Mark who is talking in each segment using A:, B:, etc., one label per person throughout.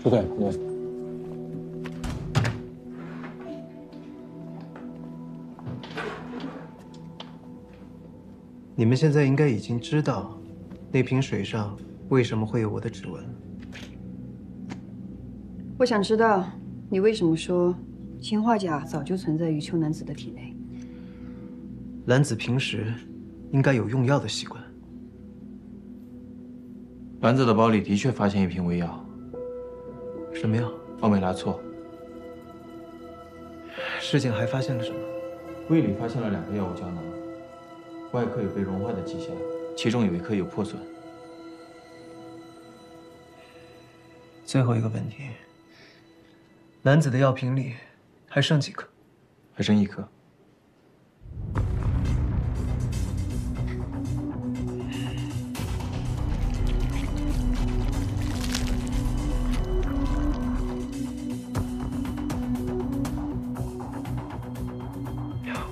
A: 不对，不对。
B: 你们现在应该已经知道，那瓶水上为什么会有我的指纹。
C: 我想知道你为什么说氰化钾早就存在于秋南子的体内。
B: 兰子平时应该有用药的习惯。
D: 兰子的包里的确发现一瓶胃药，
B: 什么药？
D: 奥美拉唑。
B: 尸检还发现了什么？
D: 胃里发现了2个药物胶囊，外壳有被融化的迹象，其中有一颗有破损。
B: 最后一个问题，兰子的药瓶里还剩几颗？
D: 还剩1颗。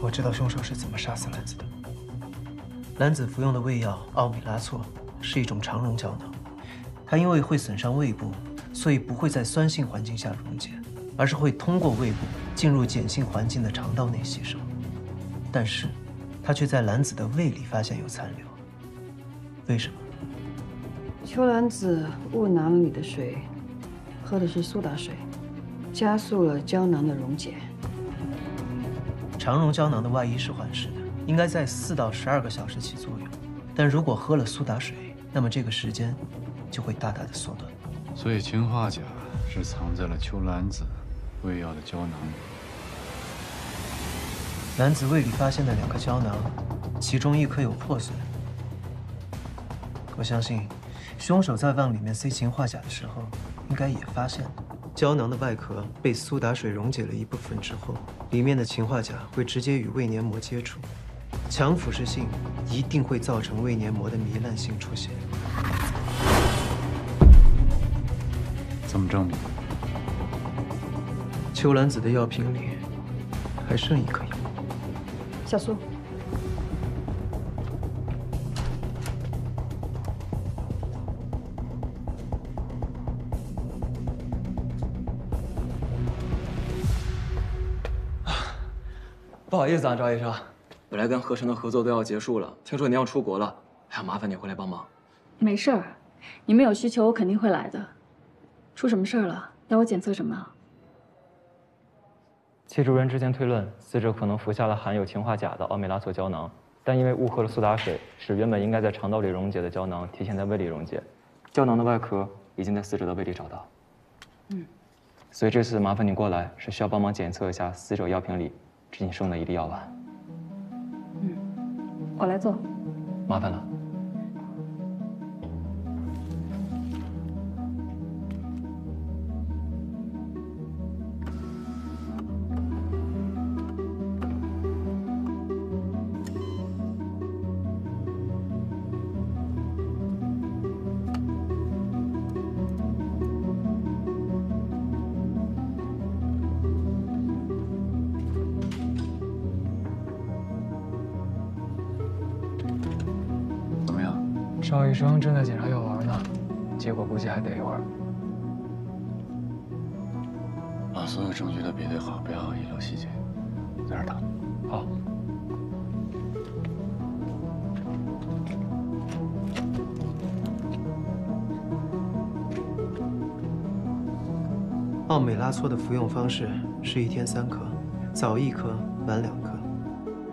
B: 我知道凶手是怎么杀死兰子的。兰子服用的胃药奥米拉唑是一种肠溶胶囊，它因为会损伤胃部，所以不会在酸性环境下溶解，而是会通过胃部进入碱性环境的肠道内吸收。但是，它却在兰子的胃里发现有残留。为什么？
C: 秋兰子误拿了你的水，喝的是苏打水，加速了胶囊的溶解。
B: 肠溶胶囊的外衣是环式的，应该在4到12个小时起作用。但如果喝了苏打水，那么这个时间就会大大的缩短。
E: 所以氰化钾是藏在了秋兰子胃药的胶囊里。
B: 兰子胃里发现的2颗胶囊，其中1颗有破损。我相信，凶手在往里面塞氰化钾的时候，应该也发现了。胶囊的外壳被苏打水溶解了一部分之后，里面的氰化钾会直接与胃黏膜接触，强腐蚀性一定会造成胃黏膜的糜烂性出现。
E: 怎么证明？
B: 秋兰子的药瓶里还剩1颗药。
C: 小苏，
F: 不好意思啊，赵医生，本来跟和神的合作都要结束了，听说您要出国了，还要麻烦你回来帮忙。
G: 没事儿，你们有需求我肯定会来的。出什么事儿了？要我检测什么啊？
H: 戚主任之前推论，死者可能服下了含有氰化钾的奥美拉唑胶囊，但因为误喝了苏打水，使原本应该在肠道里溶解的胶囊提前在胃里溶解。胶囊的外壳已经在死者的胃里找到。所以这次麻烦你过来，是需要帮忙检测一下死者药瓶里只仅剩的1粒药丸。
G: 我来做。
H: 麻烦了。
I: 邵医生正在检查药丸呢，结果估计还得一会儿。
E: 把所有证据都比对好，不要遗漏细节。在这儿等。
I: 好。
B: 奥美拉唑的服用方式是1天3颗，早1颗，晚2颗。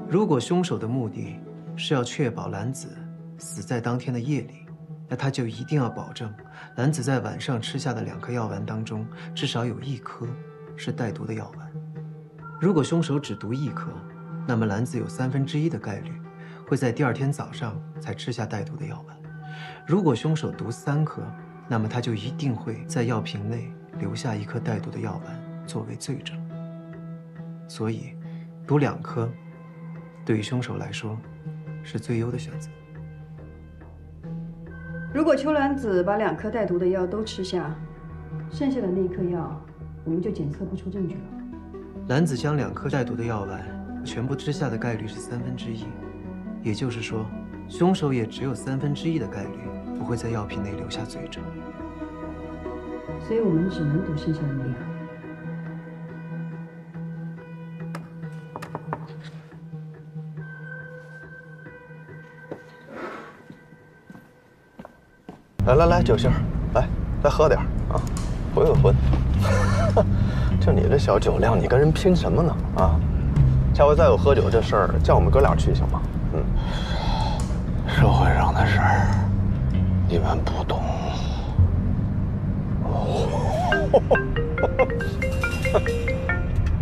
B: 如果凶手的目的是要确保兰子死在当天的夜里，那他就一定要保证兰子在晚上吃下的2颗药丸当中，至少有1颗是带毒的药丸。如果凶手只毒1颗，那么兰子有1/3的概率会在第2天早上才吃下带毒的药丸。如果凶手毒3颗，那么他就一定会在药瓶内留下1颗带毒的药丸作为罪证。所以，毒2颗对于凶手来说是最优的选择。
C: 如果秋兰子把2颗带毒的药都吃下，剩下的那颗药我们就检测不出证据了。
B: 兰子将2颗带毒的药丸全部吃下的概率是1/3，也就是说，凶手也只有1/3的概率不会在药瓶内留下罪证。
C: 所以我们只能赌剩下的那一口。
A: 来，九星，来喝点啊，回个魂。就你这小酒量，你跟人拼什么呢？啊，下回再有喝酒这事儿，叫我们哥俩去行吗？
E: 社会上的事儿，你们不懂。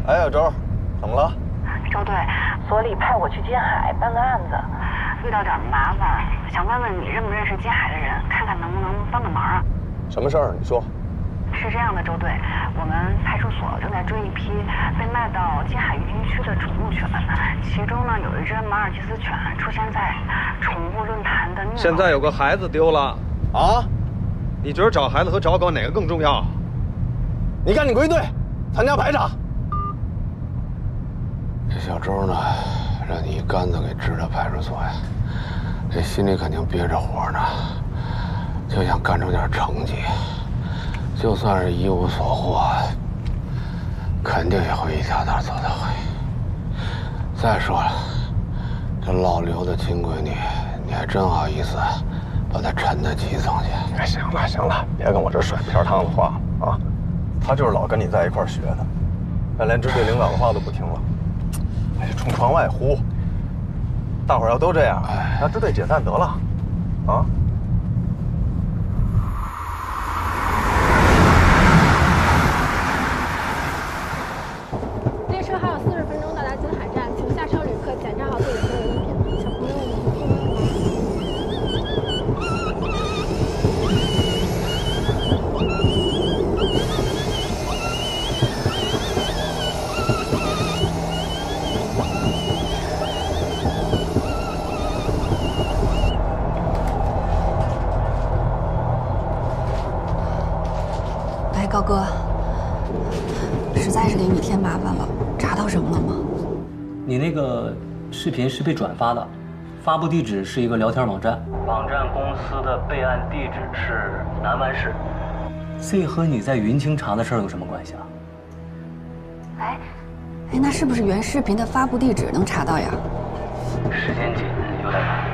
A: 哎呀，周，怎么了？
J: 周队，所里派我去金海办个案子，遇到点麻烦，想问问你认不认识金海的人，看看能不能帮个忙啊？
A: 什么事儿？你说。
J: 是这样的，周队，我们派出所正在追一批被卖到金海育婴区的宠物犬，其中呢有一只马尔济斯犬出现在宠物论坛的。
K: 现在有个孩子丢了
A: 啊？
K: 你觉得找孩子和找狗哪个更重要？
A: 你赶紧归队，参加排查。
E: 这小周呢，让你一竿子给支到派出所呀，这心里肯定憋着火呢，就想干出点成绩。就算是一无所获，肯定也会一条道走到黑。再说了，这老刘的亲闺女，你还真好意思把她抻到基层去？
A: 哎，行了，别跟我这甩片汤的话啊！他就是老跟你在一块儿学的，连支队领导的话都不听了。哎呀，冲窗外呼！大伙儿要都这样，那支队解散得了，啊！
L: 列车还有40分钟到达金海站，请下车旅客检查好自己所有衣品。小朋友们注意
M: 哎，高哥，实在是给你添麻烦了，查到什么了吗？
N: 你那个视频是被转发的，发布地址是一个聊天网站，网站公司的备案地址是南湾市。这和你在云清查的事儿有什么关系啊？
M: 哎，那是不是原视频的发布地址能查到呀？
N: 时间紧，有点难。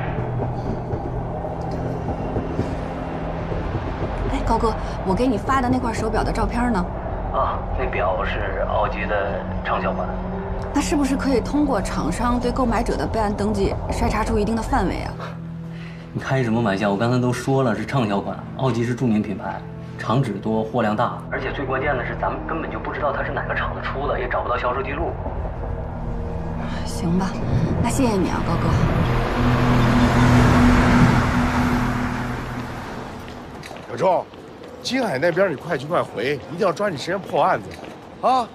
M: 哎，高哥，我给你发的那块手表的照片呢？
N: 啊，那表是奥吉的畅销款。
M: 那是不是可以通过厂商对购买者的备案登记筛查出一定的范围啊？
N: 你开什么玩笑？我刚才都说了是畅销款，奥吉是著名品牌，厂址多，货量大，而且最关键的是咱们根本就不知道它是哪个厂子出的，也找不到销售记录。
M: 行吧，那谢谢你啊，高哥。
O: 小周，金海那边你快去快回，一定要抓紧时间破案子，啊！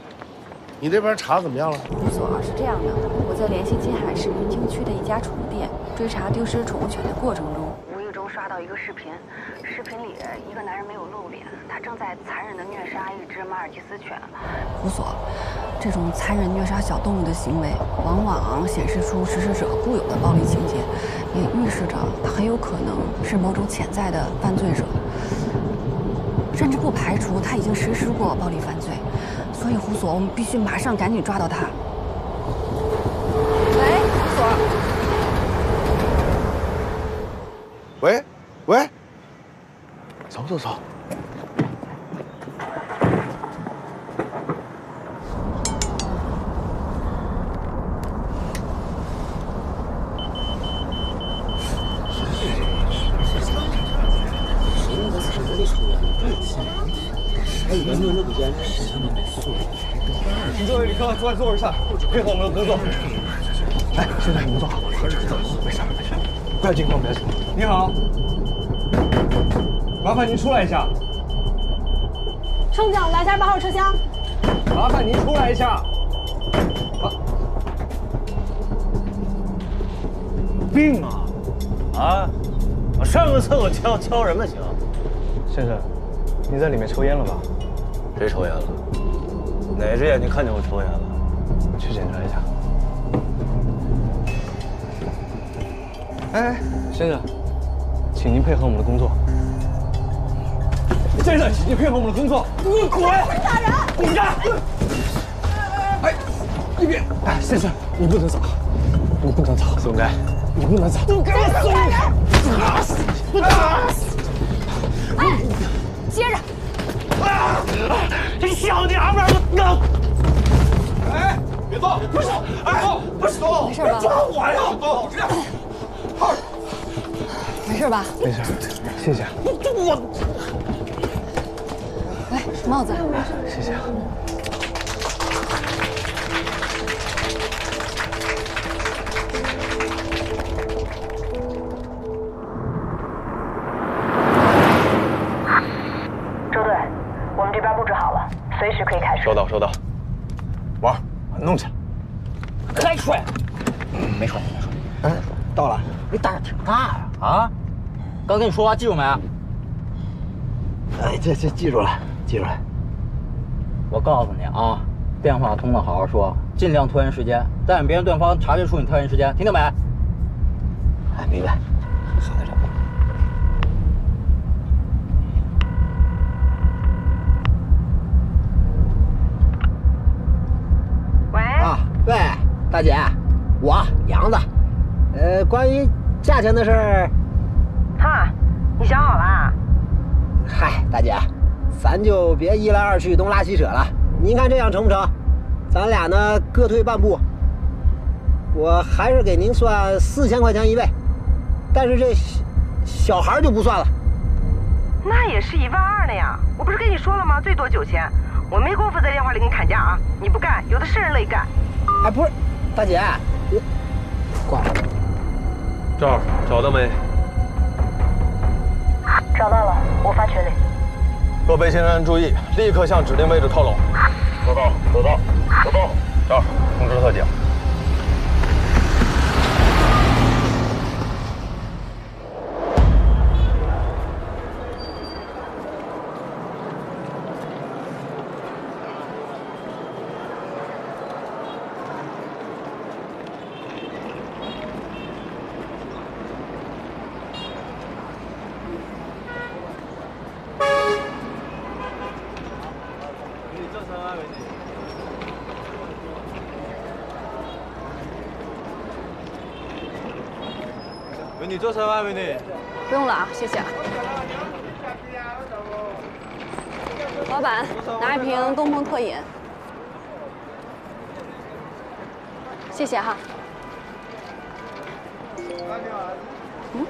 O: 你那边查怎么样了？
M: 吴所是这样的，我在联系金海市云清区的一家宠物店，追查丢失宠物犬的过程中，无意中刷到一个视频，视频里一个男人没有露脸，他正在残忍地虐杀一只马尔济斯犬。吴所，这种残忍虐杀小动物的行为，往往显示出实施者固有的暴力情节，也预示着他很有可能是某种潜在的犯罪者，甚至不排除他已经实施过暴力犯罪。所以胡所，我们必须马上赶紧抓到他。喂，胡所。
O: 喂，
A: 走。
K: 请各位旅客坐在座位上，配合我们的工作。
A: 哎，现在你们坐好，走，没事，不要惊慌。
K: 你好，麻烦您出来一下。
L: 乘长，来下8号车厢。
K: 麻烦您出来一下。
P: 病啊！啊！我上个厕所敲什么敲？
A: 先生，你在里面抽烟了吧？
P: 谁抽烟了？哪只眼睛看见我抽烟了？
A: 去检查一下。哎，先生，请您配合我们的工作。
K: 先生，你配合我们的工作。给我滚！
L: 打人！
K: 滚开！哎，你别！哎，先生，你不能走，你不能走，
A: 松开，
K: 你不能走。松开！
L: 哎，接着！
K: 这小娘们儿！哎，别动！不是，哎，不是动！
L: 没事吧？
K: 抓我呀！动！
L: 没事吧？
A: 没事，谢谢。
K: 我。
L: 来，帽子。
A: 谢谢。
J: 周队，我们这边布置好了，随时可以开始。
A: 收到，收到。玩，弄起来。
Q: 开水。没说。
A: 嗯，到了。
Q: 你胆儿挺大呀！啊，刚跟你说话记住没？
A: 哎，这记住了，记住了。
Q: 我告诉你啊，电话通了好好说，尽量拖延时间，再让别人对方察觉出你拖延时间，听到没？
A: 哎，明白。好的，长官。
J: 喂。
Q: 啊，喂，大姐，我杨子，关于价钱的事儿，
J: 哈，你想好了？
Q: 嗨，大姐，咱就别一来二去东拉西扯了。您看这样成不成？咱俩呢各退半步，我还是给您算4000块钱一位，但是这小孩就不算了。
J: 那也是12000的呀！我不是跟你说了吗？最多9000。我没工夫在电话里给你砍价啊！你不干，有的是人乐意干。
Q: 哎，不是，大姐，我挂了。
A: 赵找到没？
J: 找到了，我发群里。
A: 各备勤人注意，立刻向指定位置靠拢。收到，收到，收到。赵，通知特警。美女坐车吗？美女。
L: 不用了啊，谢谢。老板，拿一瓶东风特饮。谢谢哈。嗯。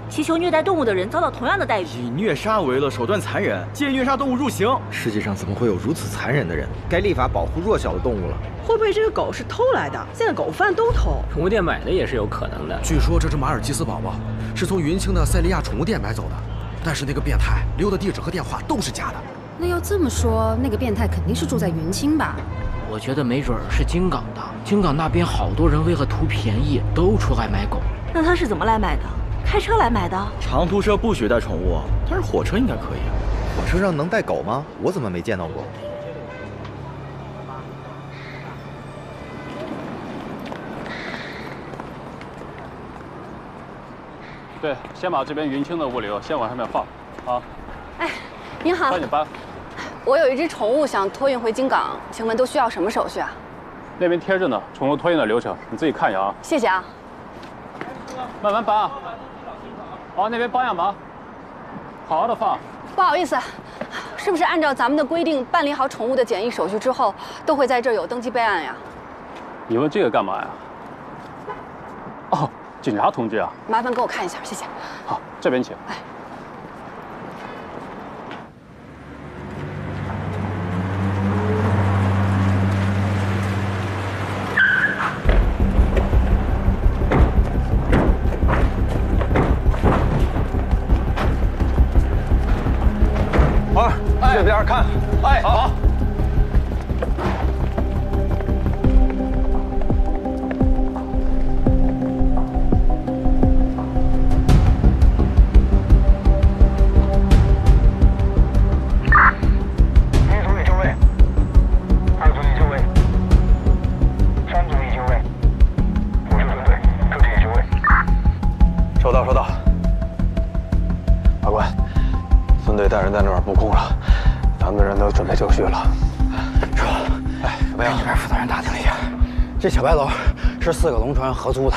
R: 祈求虐待动物的人遭到同样的待遇。
F: 以虐杀为乐，手段残忍，借虐杀动物入刑。世界上怎么会有如此残忍的人？该立法保护弱小的动物了。
S: 会不会这个狗是偷来的？现在狗贩都偷，
N: 宠物店买的也是有可能的。
T: 据说这只马尔济斯宝宝是从云清的塞利亚宠物店买走的，但是那个变态留的地址和电话都是假的。
M: 那要这么说，那个变态肯定是住在云清吧？
Q: 我觉得没准是京港的，京港那边好多人为了图便宜都出来买狗。
R: 那他是怎么来买的？开车来买的？
F: 长途车不许带宠物，但是火车应该可以。
U: 火车上能带狗吗？我怎么没见到过？
V: 对，先把这边云清的物流先往上面放，啊。
L: 哎，您好。
V: 快点搬。
L: 我有一只宠物想托运回京港，请问都需要什么手续啊？
V: 那边贴着呢，宠物托运的流程，你自己看一下啊。
L: 谢谢啊。
V: 慢慢搬啊。好，那边保养吧，好好的放。
L: 不好意思，是不是按照咱们的规定办理好宠物的检疫手续之后，都会在这儿有登记备案呀？
V: 你问这个干嘛呀？哦，警察同志啊。
L: 麻烦给我看一下，谢谢。
V: 好，这边请。
L: 哎。
A: 这边看，哎，好。人都准备就绪了。
D: 是吧？哎，给你这负责人打听了一下，这小白楼是4个农船合租的，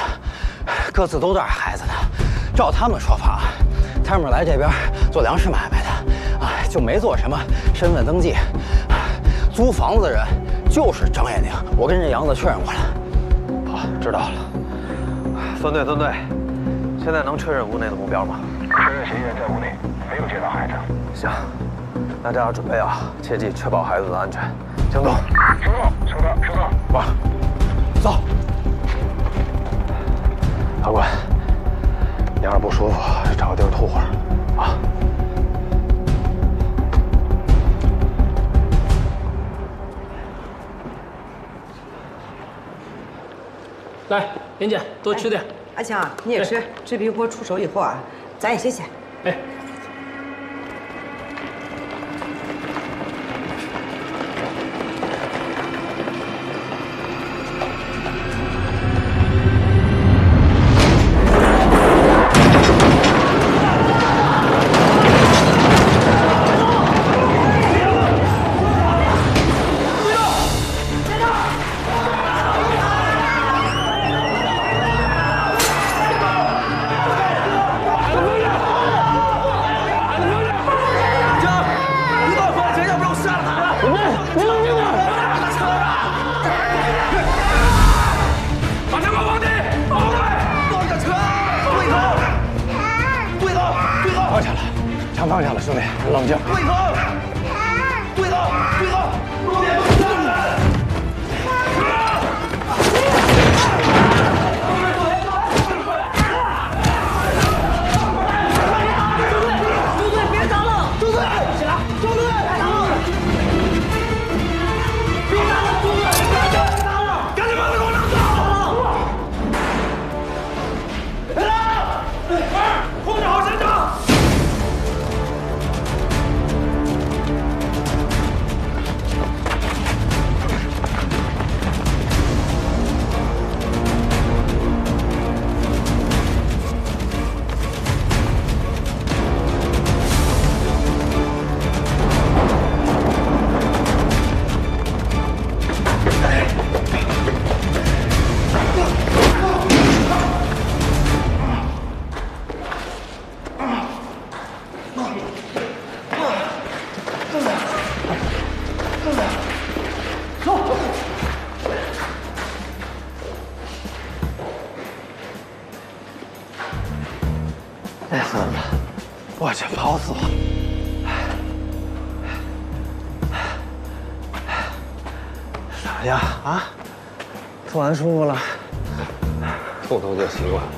D: 各自都带着孩子的。照他们说法，他们来这边做粮食买卖的，啊，就没做什么身份登记。租房子的人就是张艳玲，我跟这杨子确认过了。
A: 好，知道了。分队，现在能确认屋内的目标吗？
G: 确认嫌疑人在屋内，没有见到孩子。
A: 行，那这样准备啊，切记确保孩子的安全。行动。
G: 收到。
A: 哇，走。法官，你要是不舒服，找个地儿吐会儿，啊。
N: 来，林姐，多吃点。
W: 阿强，你也吃。这批货出手以后啊，咱也歇歇。
N: 哎。
A: 放下了，兄弟，冷静。
K: 对头，对头，对头，路边不站着。中队别打了，中队起来，中队别打了，别打了，中队别打了，赶紧把他给我拿走。来了，控制好现场。
A: 累死人了，我去，跑死我！怎么样啊？吐完舒服了？
E: 吐就习惯了。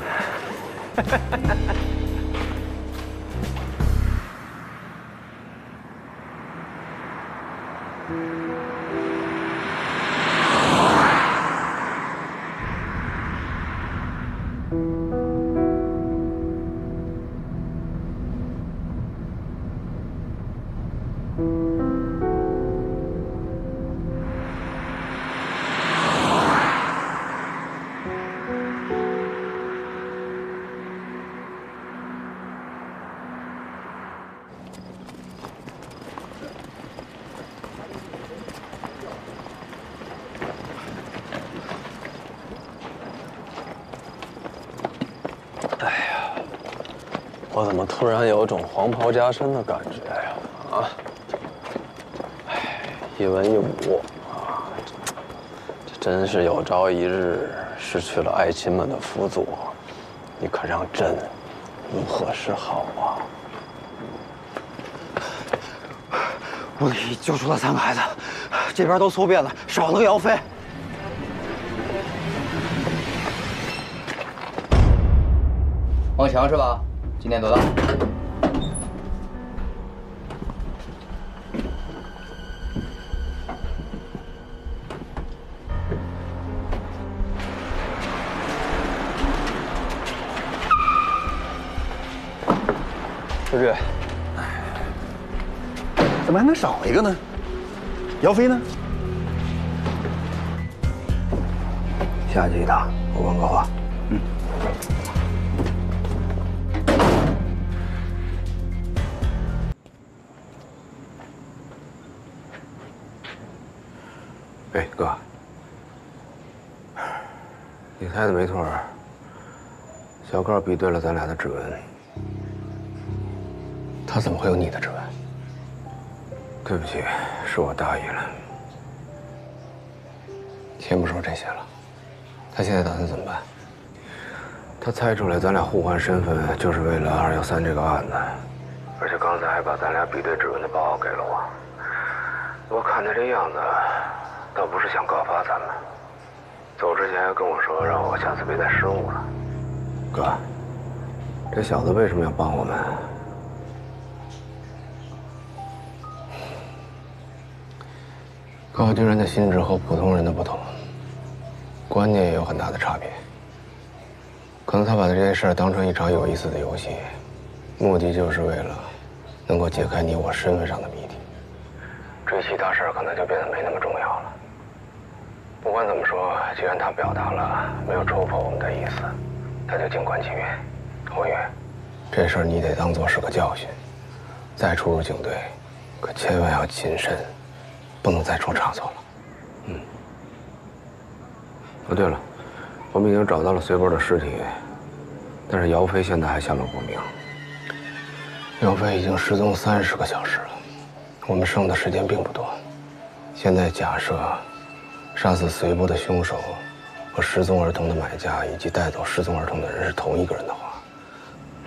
A: 我怎么突然有种黄袍加身的感觉呀？啊！哎，一文一武啊，这真是有朝一日失去了爱卿们的辅佐，你可让朕如何是好啊？
D: 屋里救出了3个孩子，这边都搜遍了，少了个姚飞。
X: 王强是吧？ 今年多大？
A: 小志，怎么还能少一个呢？姚飞呢？下去一趟，我问个话。嗯。
E: 哎，哥，你猜的没错，小高比对了咱俩的指纹，他怎么会有你的指纹？对不起，是我大意了。先不说这些了，他现在打算怎么办？他猜出来咱俩互换身份，就是为了213这个案子，而且刚才还把咱俩比对指纹的报告给了我。我看他这样子，倒不是想告发咱们。走之前还跟我说，让我下次别再失误了。哥，这小子为什么要帮我们？高军人的心智和普通人的不同，观念也有很大的差别。可能他把这件事当成一场有意思的游戏，目的就是为了能够解开你我身份上的谜题。至于其他事儿，可能就变得没那么重要了。不管怎么说，既然他表达了没有戳破我们的意思，他就静观其变。侯宇，这事儿你得当做是个教训，再出入警队，可千万要谨慎，不能再出差错了。哦，对了，我们已经找到了随波的尸体，但是姚飞现在还下落不明。姚飞已经失踪30个小时了，我们剩的时间并不多。现在假设杀死随波的凶手和失踪儿童的买家以及带走失踪儿童的人是同一个人的话，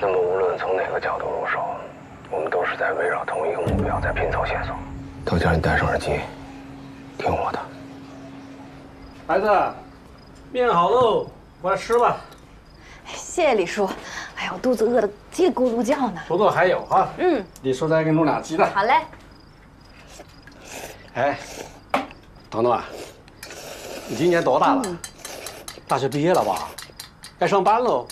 E: 那么无论从哪个角度入手，我们都是在围绕同一个目标在拼凑线索。头前你戴上耳机，听我的。
B: 孩子，面好喽，过来吃吧。
L: 谢谢李叔。哎呀，我肚子饿得叽里咕噜叫呢。
B: 土豆还有哈。李叔再给你弄俩鸡蛋。
L: 好嘞。
B: 哎，彤彤啊，你今年多大了？大学毕业了吧？该上班喽。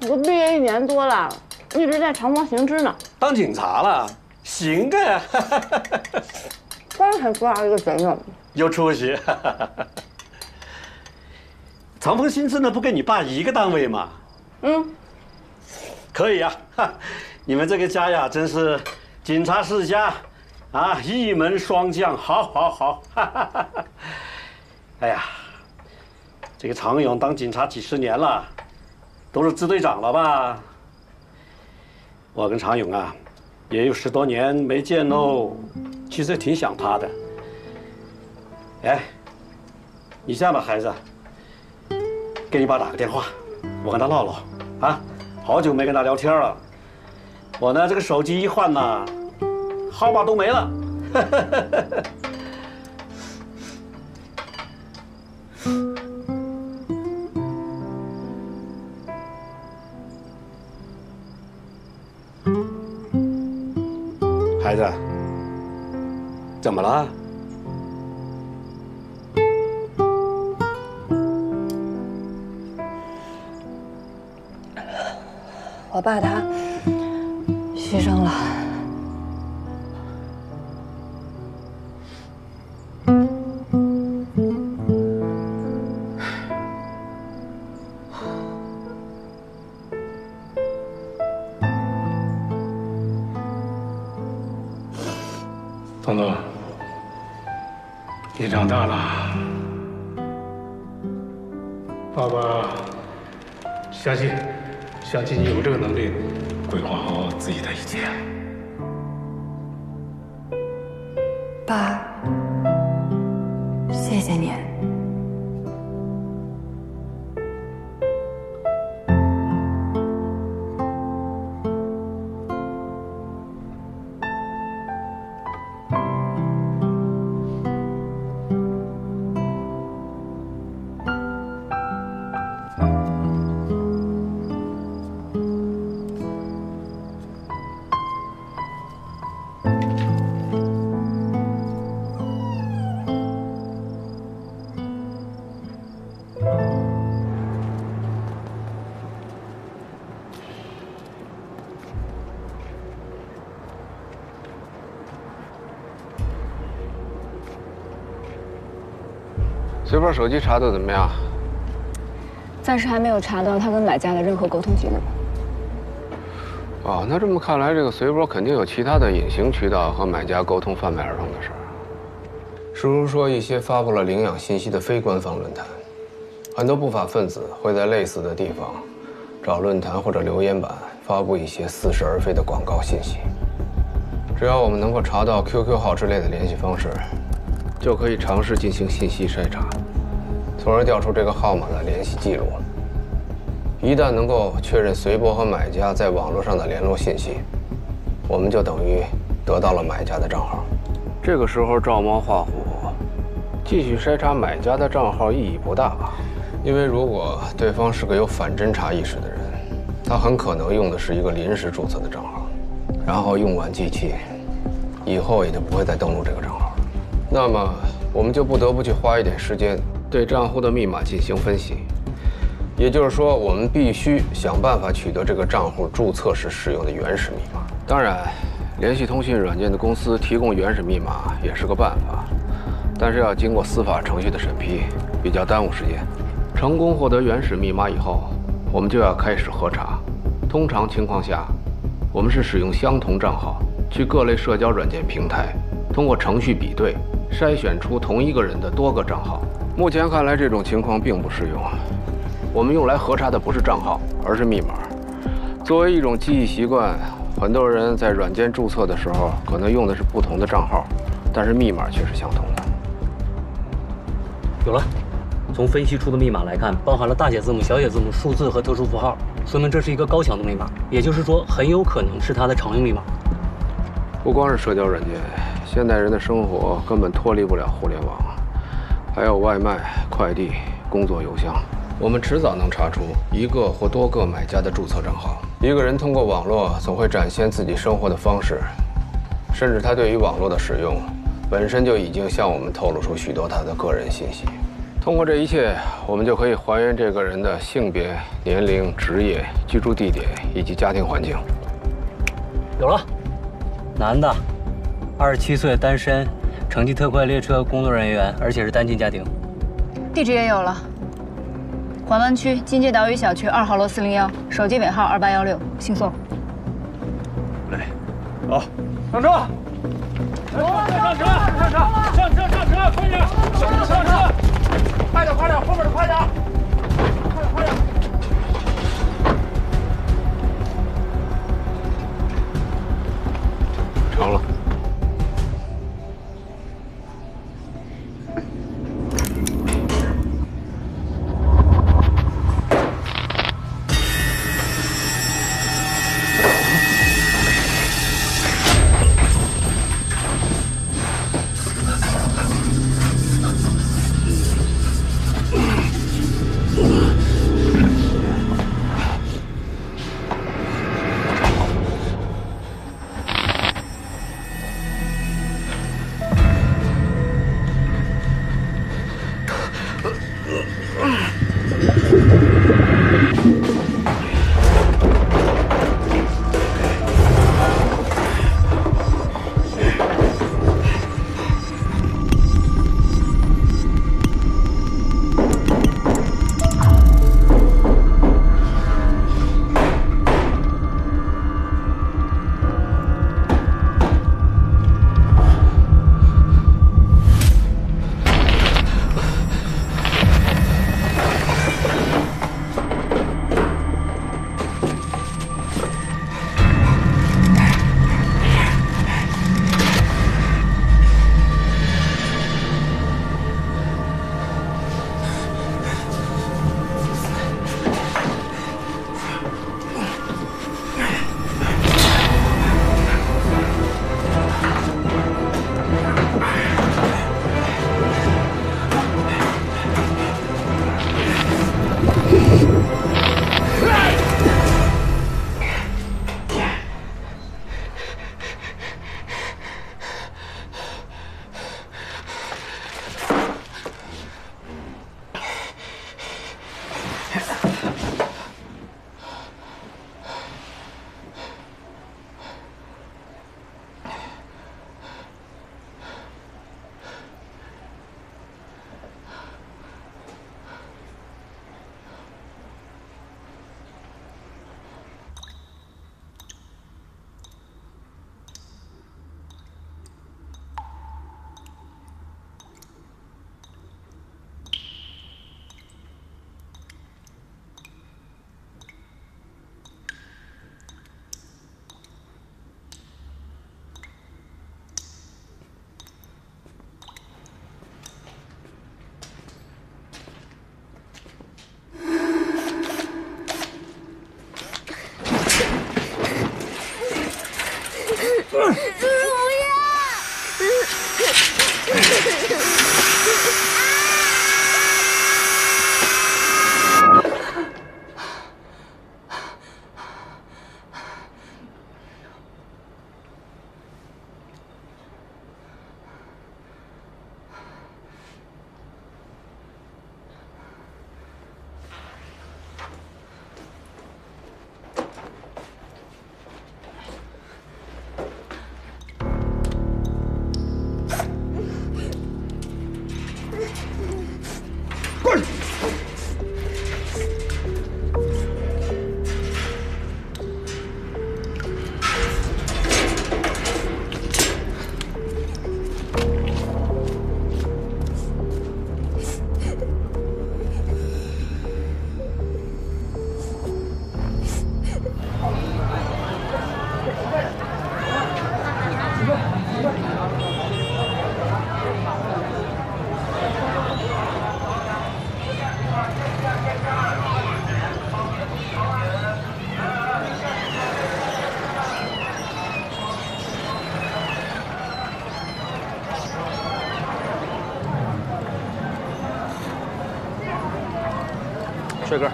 L: 我毕业1年多了，一直在长方行知呢。
B: 当警察了？行啊！
L: 刚才说到一个贼呢。
B: 有出息。长风新知呢，不跟你爸一个单位吗？可以呀。你们这个家呀，真是警察世家，啊，一门双将，好，好，好。哎呀，这个常勇当警察几10年了，都是支队长了吧？我跟常勇啊，也有10多年没见喽，其实也挺想他的。哎，你这样吧，孩子，给你爸打个电话，我跟他唠唠啊，好久没跟他聊天了。我呢，这个手机一换呐，号码都没了。孩子，怎么了？
M: 我爸他牺牲了。
C: 彤彤，你长大了，爸爸相信你有这个能力规划好自己的一切。
M: 爸，谢谢你。
E: 随波手机查的怎么样？
L: 暂时还没有查到他跟买家的任何沟通记录。
E: 哦，那这么看来，这个随波肯定有其他的隐形渠道和买家沟通贩卖儿童的事儿。比如说一些发布了领养信息的非官方论坛，很多不法分子会在类似的地方找论坛或者留言板发布一些似是而非的广告信息。只要我们能够查到 QQ 号之类的联系方式，就可以尝试进行信息筛查，从而调出这个号码的联系记录。一旦能够确认随波和买家在网络上的联络信息，我们就等于得到了买家的账号。这个时候照猫画虎，继续筛查买家的账号意义不大，因为如果对方是个有反侦查意识的人，他很可能用的是一个临时注册的账号，然后用完即弃，以后也就不会再登录这个账号了。那么我们就不得不去花一点时间对账户的密码进行分析。也就是说，我们必须想办法取得这个账户注册时使用的原始密码。当然，联系通讯软件的公司提供原始密码也是个办法，但是要经过司法程序的审批，比较耽误时间。成功获得原始密码以后，我们就要开始核查。通常情况下，我们是使用相同账号去各类社交软件平台，通过程序比对，筛选出同一个人的多个账号。目前看来，这种情况并不适用。我们用来核查的不是账号，而是密码。作为一种记忆习惯，很多人在软件注册的时候可能用的是不同的账号，但是密码却是相同的。
N: 有了，从分析出的密码来看，包含了大写字母、小写字母、数字和特殊符号，说明这是一个高强度密码，也就是说，很有可能是它的常用密码。
E: 不光是社交软件，现代人的生活根本脱离不了互联网，还有外卖、快递、工作邮箱。我们迟早能查出一个或多个买家的注册账号。一个人通过网络总会展现自己生活的方式，甚至他对于网络的使用本身就已经向我们透露出许多他的个人信息。通过这一切，我们就可以还原这个人的性别、年龄、职业、居住地点以及家庭环境。
N: 有了，男的，27岁，单身，城际特快列车工作人员，而且是单亲家庭。
L: 地址也有了。环湾区金界岛屿小区2号楼401，手机尾号2816，姓宋。
A: 来，好，上车！
V: 上车！快点！上车！快点！后面的快点！快点！
E: 成了。
H: 帅哥，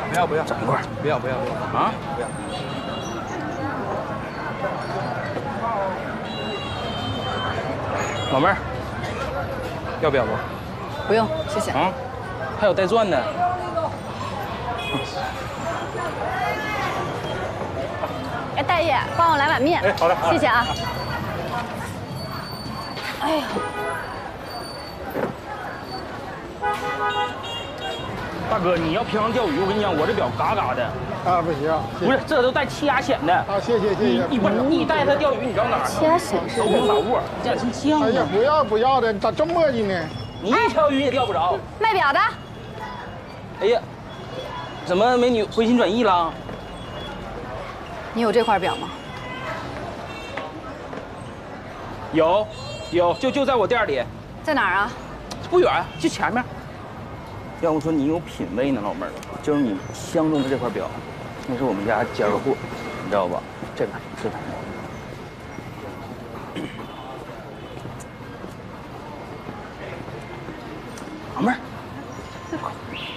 K: 不要不要，
H: 整一块，
K: 不要不要
H: 啊！
K: 不要。
H: 老妹儿，要不要不？
L: 不用，谢谢。
H: 啊，还有带钻的。
L: 哎，大爷，帮我来碗面。
C: 哎，好的，
L: 谢谢啊。哎呀。
H: 大哥，你要平常钓鱼，我跟你讲，我这表嘎嘎的。
K: 啊，不行，
H: 不是，这都带气压显的。
K: 啊，谢谢。
H: 你带它钓鱼，你知道哪儿？
L: 气压显示。
H: 手工把握，这真犟。
K: 哎呀，不要的，咋这么磨叽呢？
H: 你一条鱼也钓不着。
L: 卖表的。
H: 哎呀，怎么美女回心转意了？
L: 你有这块表吗？
H: 有，就在我店里。
L: 在哪儿啊？
H: 不远，就前面。 要不说你有品位呢，老妹儿，就是你相中的这块表，那是我们家尖货，你知道吧？这盘。老妹儿，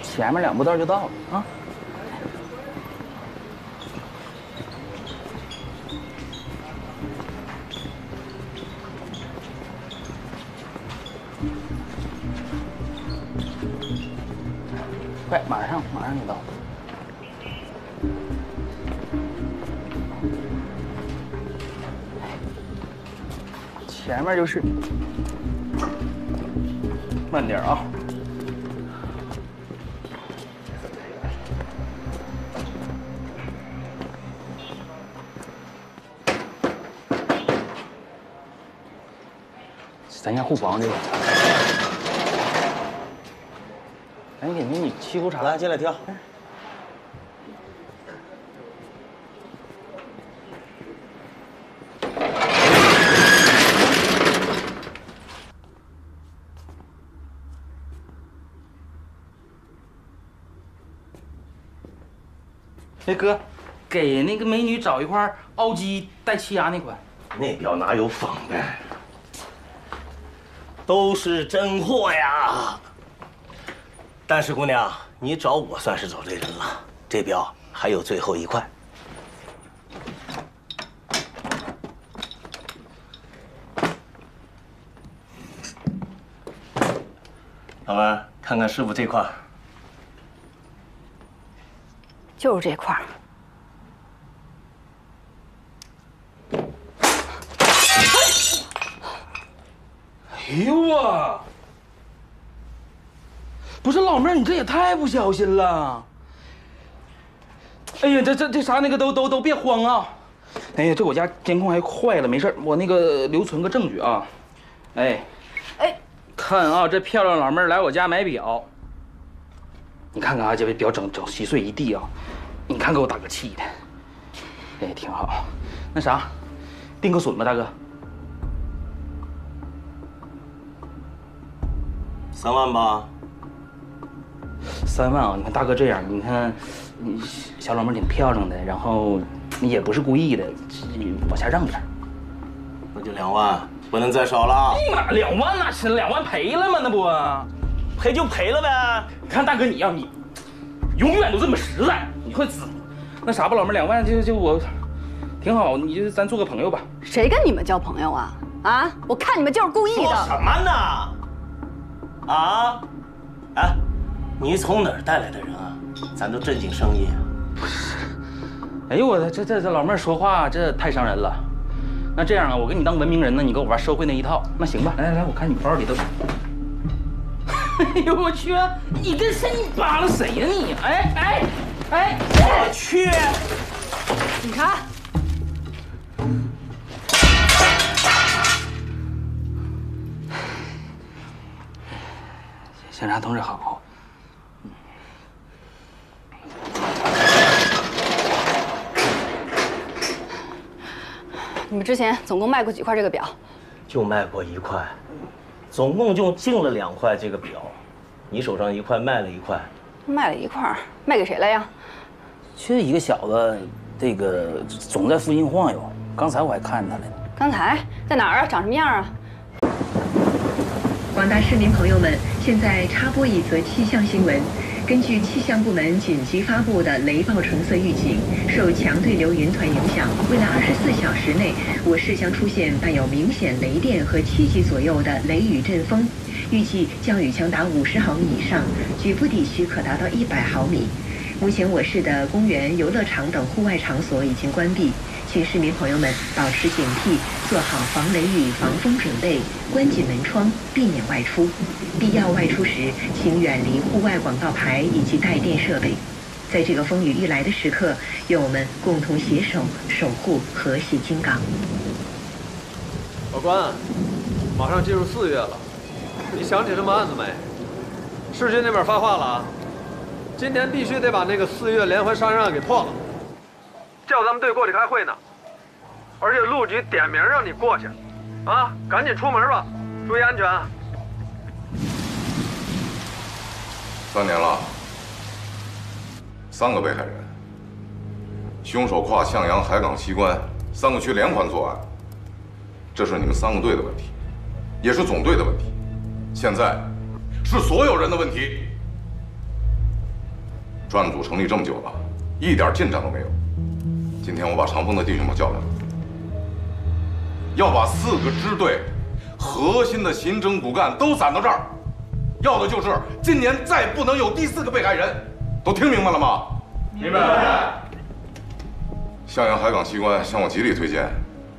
H: 前面2步道就到了啊。快，马上就到。前面就是，慢点啊。咱家护房这个。 赶紧给你沏口茶，
I: 来进来挑。
H: 哎哥，给那个美女找一块凹机带气压那款。
I: 那表哪有仿的？都是真货呀。 但是姑娘，你找我算是找对人了。这表还有最后1块。老妹儿，看看师傅这块。
L: 就是这块。
H: 哎呦我！ 不是老妹儿，你这也太不小心了！哎呀，这啥那个都别慌啊！哎呀，这我家监控还坏了，没事，我那个留存个证据啊。哎，看啊，这漂亮老妹儿来我家买表，你看看啊，这表整稀碎一地啊，你看给我大哥气的。哎，挺好。那啥，定个损吧，大哥。
I: 3万吧。
H: 3万啊！你看大哥这样，你看，你小老妹挺漂亮的，然后也不是故意的，往下让点。
I: 那就2万，不能再少了。
H: 哎呀妈，2万那是2万赔了吗？那不，
I: 赔就赔了呗。
H: 你看大哥，你永远都这么实在，你快死。那啥吧，老妹，2万就我，挺好，你就咱做个朋友吧。
L: 谁跟你们交朋友啊？啊！我看你们就是故意的。
I: 说什么呢？啊？哎。 你从哪儿带来的人啊？咱都正经生意。
H: 不是，哎呦我的，这老妹儿说话这太伤人了。那这样啊，我给你当文明人呢，你给我玩社会那一套，那行吧？来，我看你包里都。哎呦我去，你跟谁你扒拉谁呀你？哎，
I: 我去！
L: 警察。
H: 检查同志好。
L: 你们之前总共卖过几块这个表？
I: 就卖过1块，总共就进了2块这个表。你手上1块，卖了1块。
L: 卖了1块，卖给谁了呀？
H: 就一个小子，这个总在附近晃悠。刚才我还看他了。
L: 刚才在哪儿啊？长什么样啊？
J: 广大市民朋友们，现在插播一则气象新闻。根据气象部门紧急发布的雷暴橙色预警，受强对流云团影响，未来24小时内，我市将出现伴有明显雷电和7级左右的雷雨阵风，预计降雨将达50毫米以上，局部地区可达到100毫米。目前我市的公园、游乐场等户外场所已经关闭，请市民朋友们保持警惕，做好防雷雨、防风准备，关紧门窗，避免外出。必要外出时，请远离户外广告牌以及带电设备。在这个风雨欲来的时刻，愿我们共同携手守护河西金港。
O: 老关，马上进入4月了，你想起什么案子没？市局那边发话了啊，今天必须得把那个4月连环杀人案给破了。叫咱们队过去开会呢，而且路局点名让你过去，啊，赶紧出门吧，注意安全。
P: 3年了，3个被害人，凶手跨向阳、海港、西关3个区连环作案，这是你们3个队的问题，也是总队的问题，现在是所有人的问题。专案组成立这么久了，一点进展都没有。今天我把长风的弟兄们叫来了，要把4个支队核心的刑侦骨干都攒到这儿，要的就是今年再不能有第4个被害人，都听明白了吗？明白。向阳、海港、西关向我极力推荐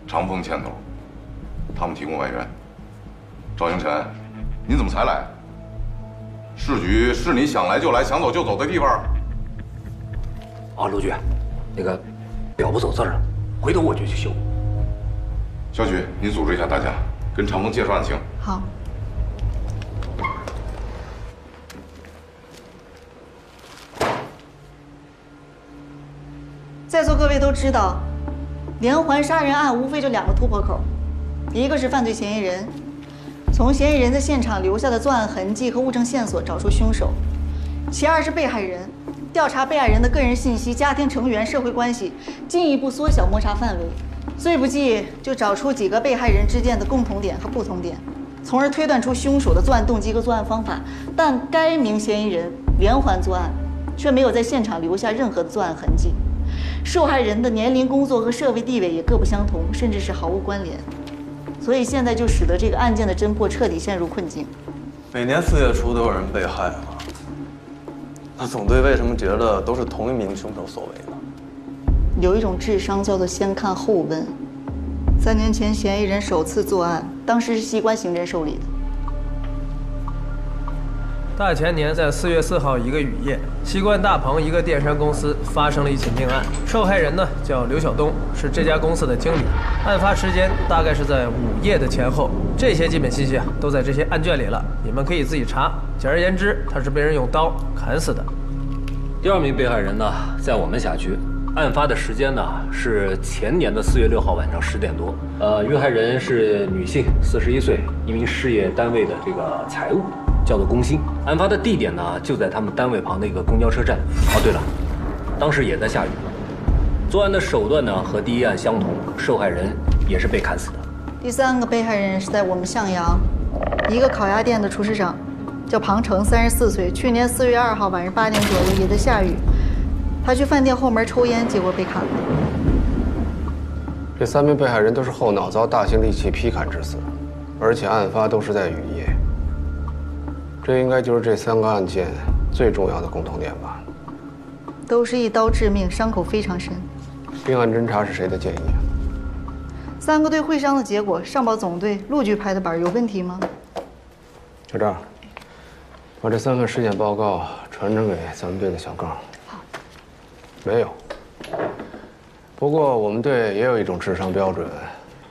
P: 长风牵头，他们提供外援。赵星辰，你怎么才来？市局是你想来就来、想走就走的地方？
I: 啊，陆局，那个表不走字了，回头我就去修。
P: 小曲，你组织一下大家，跟长风介绍案情。
L: 好。
S: 在座各位都知道，连环杀人案无非就2个突破口，一个是犯罪嫌疑人，从嫌疑人在现场留下的作案痕迹和物证线索找出凶手；其二是被害人，调查被害人的个人信息、家庭成员、社会关系，进一步缩小摸查范围，最不济就找出几个被害人之间的共同点和不同点，从而推断出凶手的作案动机和作案方法。但该名嫌疑人连环作案，却没有在现场留下任何的作案痕迹。受害人的年龄、工作和社会地位也各不相同，甚至是毫无关联，所以现在就使得这个案件的侦破彻底陷入困境。
A: 每年4月初都有人被害啊，那总队为什么觉得都是同一名凶手所为呢？
S: 有一种智商叫做先看后问。3年前，嫌疑人首次作案，当时是西关刑侦受理的。
O: 大前年在4月4号一个雨夜，西关大棚一个电商公司发生了一起命案，受害人呢叫刘晓东，是这家公司的经理。案发时间大概是在午夜的前后，这些基本信息啊都在这些案卷里了，你们可以自己查。简而言之，他是被人用刀砍死的。
N: 第2名被害人呢，在我们辖区，案发的时间呢是前年的4月6号晚上10点多。遇害人是女性，41岁，一名事业单位的这个财务。叫做龚鑫，案发的地点呢就在他们单位旁的一个公交车站。哦，对了，当时也在下雨。作案的手段呢和第1案相同，受害人也是被砍死的。
S: 第3个被害人是在我们向阳一个烤鸭店的厨师长，叫庞成，34岁，去年4月2号晚上8点左右也在下雨，他去饭店后门抽烟，结果被砍了。
E: 这3名被害人都是后脑遭大型利器劈砍致死，而且案发都是在雨夜。这应该就是这3个案件最重要的共同点吧？
S: 都是一刀致命，伤口非常深。
E: 并案侦查是谁的建议啊
S: ？3个队会商的结果，上报总队、陆局拍的板，有问题吗？
E: 小赵，把这3份尸检报告传真给咱们队的小刚。
S: 好。
E: 没有。不过我们队也有一种智商标准，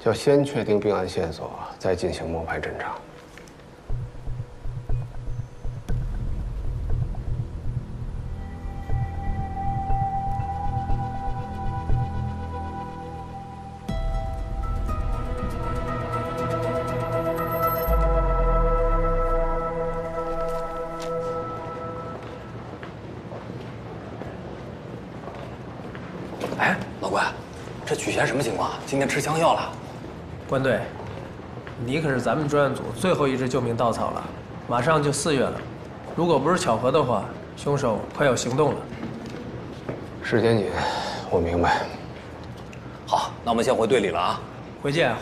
E: 叫先确定并案线索，再进行摸排侦查。
D: 哎，老关，这曲贤什么情况？今天吃枪药了？
O: 关队，
F: 你可是咱们专案组最后一支救命稻草了，马上就4月了，如果不是巧合的话，凶手快要行动了。
E: 时间紧，我明白。
Q: 好，那我们先回队里了啊。
F: 回见。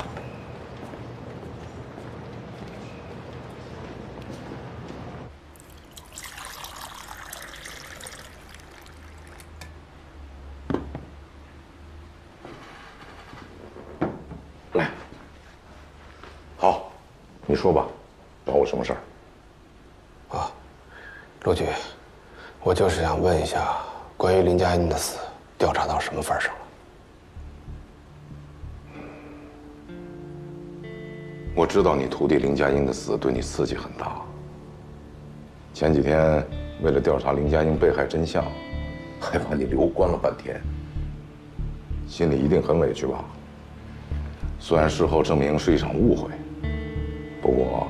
P: 来，好，你说吧，找我什么事儿？
E: 啊，陆局，我就是想问一下，关于林佳音的死，调查到什么份上了？
P: 我知道你徒弟林佳音的死对你刺激很大。前几天为了调查林佳音被害真相，还把你留关了半天，心里一定很委屈吧？虽然事后证明是一场误会，不过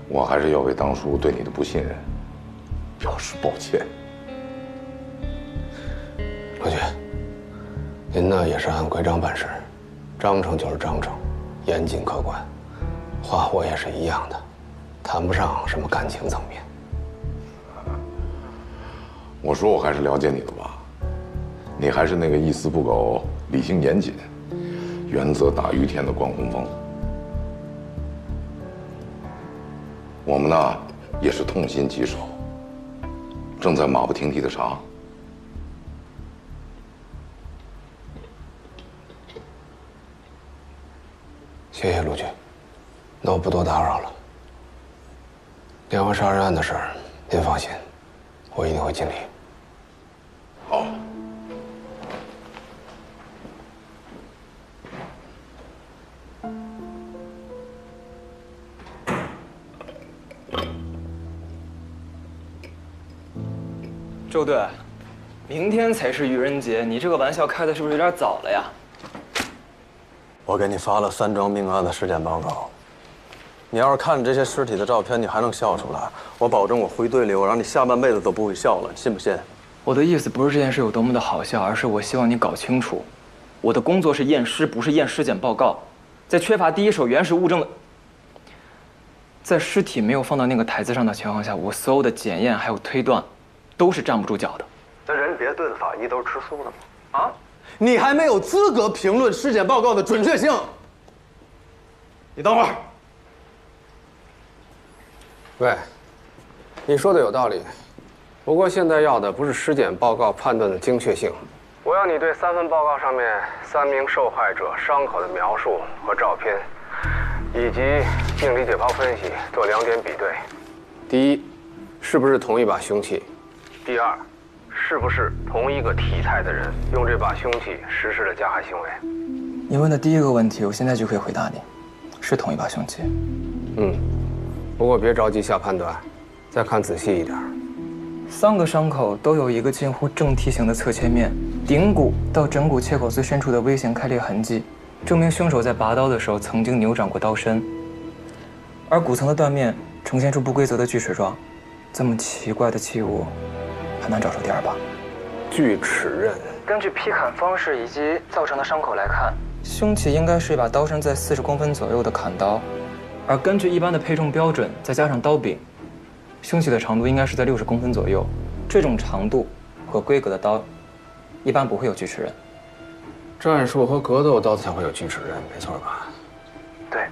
P: 我还是要为当初对你的不信任表示抱歉。
E: 陆局，您呢也是按规章办事，章程就是章程，严谨客观。花火也是一样的，谈不上什么感情层面。
P: 我说我还是了解你的吧，你还是那个一丝不苟、理性严谨、原则大于天的关宏峰。我们呢也是痛心疾首，正在马不停蹄的查。
E: 谢谢陆局，那我不多打扰了。连环杀人案的事儿，您放心，我一定会尽力。
P: 好。
R: 周队，明天才是愚人节，你这个玩笑开的是不是有点早了呀？
A: 我给你发了3桩命案的尸检报告，你要是看着这些尸体的照片，你还能笑出来，我保证我回队里，我让你下半辈子都不会笑了，信不信？
R: 我的意思不是这件事有多么的好笑，而是我希望你搞清楚，我的工作是验尸，不是验尸检报告。在缺乏第一手原始物证的，在尸体没有放到那个台子上的情况下，我所有的检验还有推断，都是站不住脚的。
A: 那人别顿法医都是吃素的吗？啊？你还没有资格评论尸检报告的准确性。你等会儿。
E: 喂，你说的有道理，不过现在要的不是尸检报告判断的精确性，我要你对3份报告上面3名受害者伤口的描述和照片，以及病理解剖分析做2点比对。第一，是不是同一把凶器？第二，是不是同一个体态的人用这把凶器实施了加害行为？
R: 你问的第一个问题，我现在就可以回答你，是同一把凶器。
E: 不过别着急下判断，再看仔细一点。
R: 3个伤口都有一个近乎正梯形的侧切面，顶骨到枕骨切口最深处的微型开裂痕迹，证明凶手在拔刀的时候曾经扭转过刀身。而骨层的断面呈现出不规则的锯齿状，这么奇怪的器物，很难找出第2把。
E: 锯齿刃。
R: 根据劈砍方式以及造成的伤口来看，凶器应该是一把刀身在40公分左右的砍刀，而根据一般的配重标准，再加上刀柄，凶器的长度应该是在60公分左右。这种长度和规格的刀，一般不会有锯齿刃。
E: 战术和格斗刀才会有锯齿刃，没错吧？
R: 对，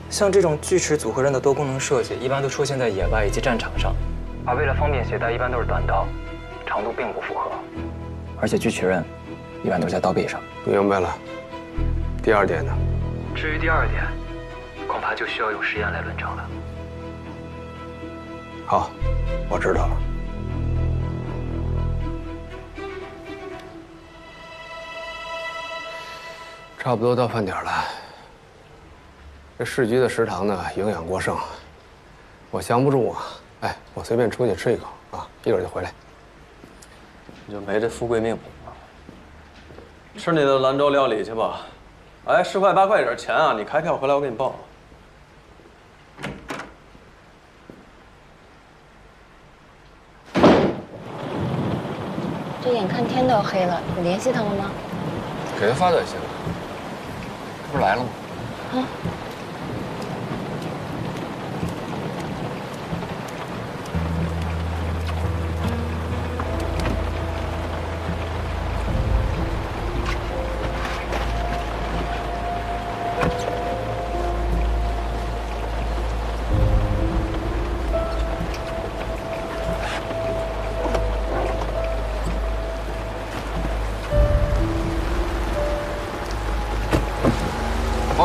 R: 像这种锯齿组合刃的多功能设计，一般都出现在野外以及战场上，而为了方便携带，一般都是短刀，长度并不符合。而且锯齿刃一般都在刀背上。
E: 明白了。第2点呢？
R: 至于第2点，恐怕就需要用实验来论证了。
E: 好，我知道了。差不多到饭点了。这市局的食堂呢，营养过剩，我降不住啊。哎，我随便出去吃一口啊，一会儿就回来。
A: 你就没这富贵命，吃你的兰州料理去吧。哎，10块8块点钱啊！你开票回来我给你报。
L: 这眼看天都要黑了，你联系他们吗？
E: 给他发短信了，这不是来了吗？
L: 啊。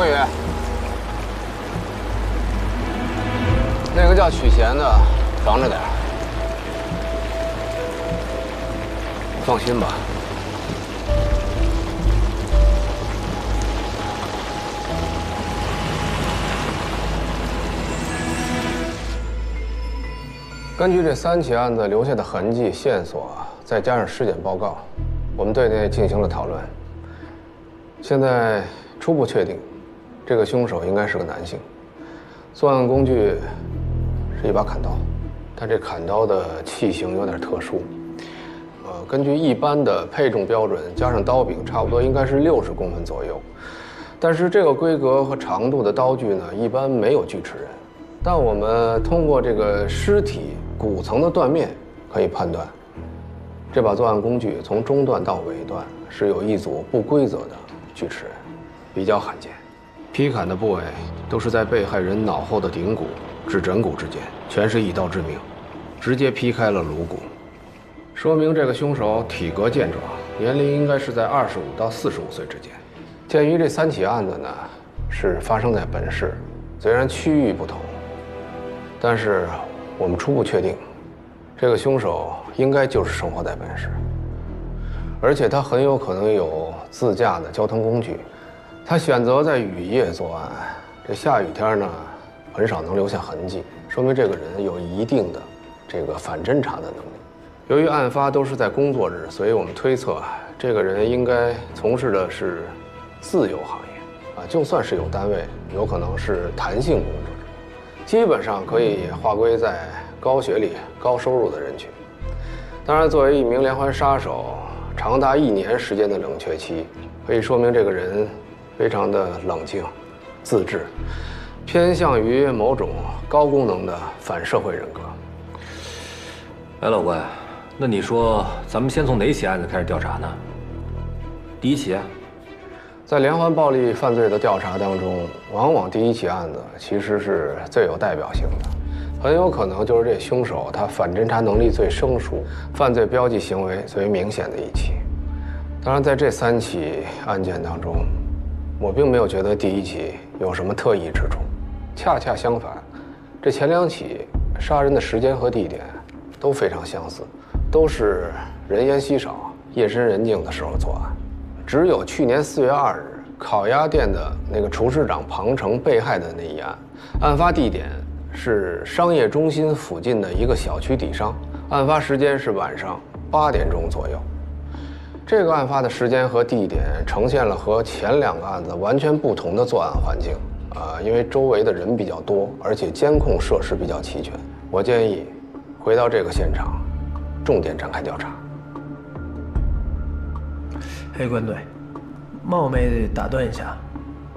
E: 宇，那个叫曲贤的，防着点。放心吧。根据这3起案子留下的痕迹、线索，再加上尸检报告，我们队内进行了讨论。现在初步确定，这个凶手应该是个男性。作案工具是一把砍刀，但这砍刀的器型有点特殊。根据一般的配重标准，加上刀柄，差不多应该是60公分左右。但是这个规格和长度的刀具呢，一般没有锯齿人。但我们通过这个尸体骨层的断面，可以判断，这把作案工具从中段到尾段是有一组不规则的锯齿人，比较罕见。劈砍的部位都是在被害人脑后的顶骨至枕骨之间，全是一刀致命，直接劈开了颅骨。说明这个凶手体格健壮，年龄应该是在25到45岁之间。鉴于这3起案子呢是发生在本市，虽然区域不同，但是我们初步确定，这个凶手应该就是生活在本市，而且他很有可能有自驾的交通工具。他选择在雨夜作案，这下雨天呢很少能留下痕迹，说明这个人有一定的这个反侦查的能力。由于案发都是在工作日，所以我们推测这个人应该从事的是自由行业，就算是有单位，有可能是弹性工作制，基本上可以划归在高学历、高收入的人群。当然，作为一名连环杀手，长达1年时间的冷却期，可以说明这个人非常的冷静、自制，偏向于某种高功能的反社会人格。
Q: 哎，老关，那你说咱们先从哪起案子开始调查呢？第1起啊。
E: 在连环暴力犯罪的调查当中，往往第1起案子其实是最有代表性的，很有可能就是这凶手他反侦查能力最生疏、犯罪标记行为最为明显的一起。当然，在这3起案件当中，我并没有觉得第1起有什么特异之处，恰恰相反，这前2起杀人的时间和地点都非常相似，都是人烟稀少、夜深人静的时候作案。只有去年4月2日，烤鸭店的那个厨师长庞成被害的那一案，案发地点是商业中心附近的一个小区底商，案发时间是晚上8点钟左右。这个案发的时间和地点呈现了和前2个案子完全不同的作案环境。因为周围的人比较多，而且监控设施比较齐全，我建议回到这个现场，重点展开调查。
F: 黑官队，冒昧打断一下，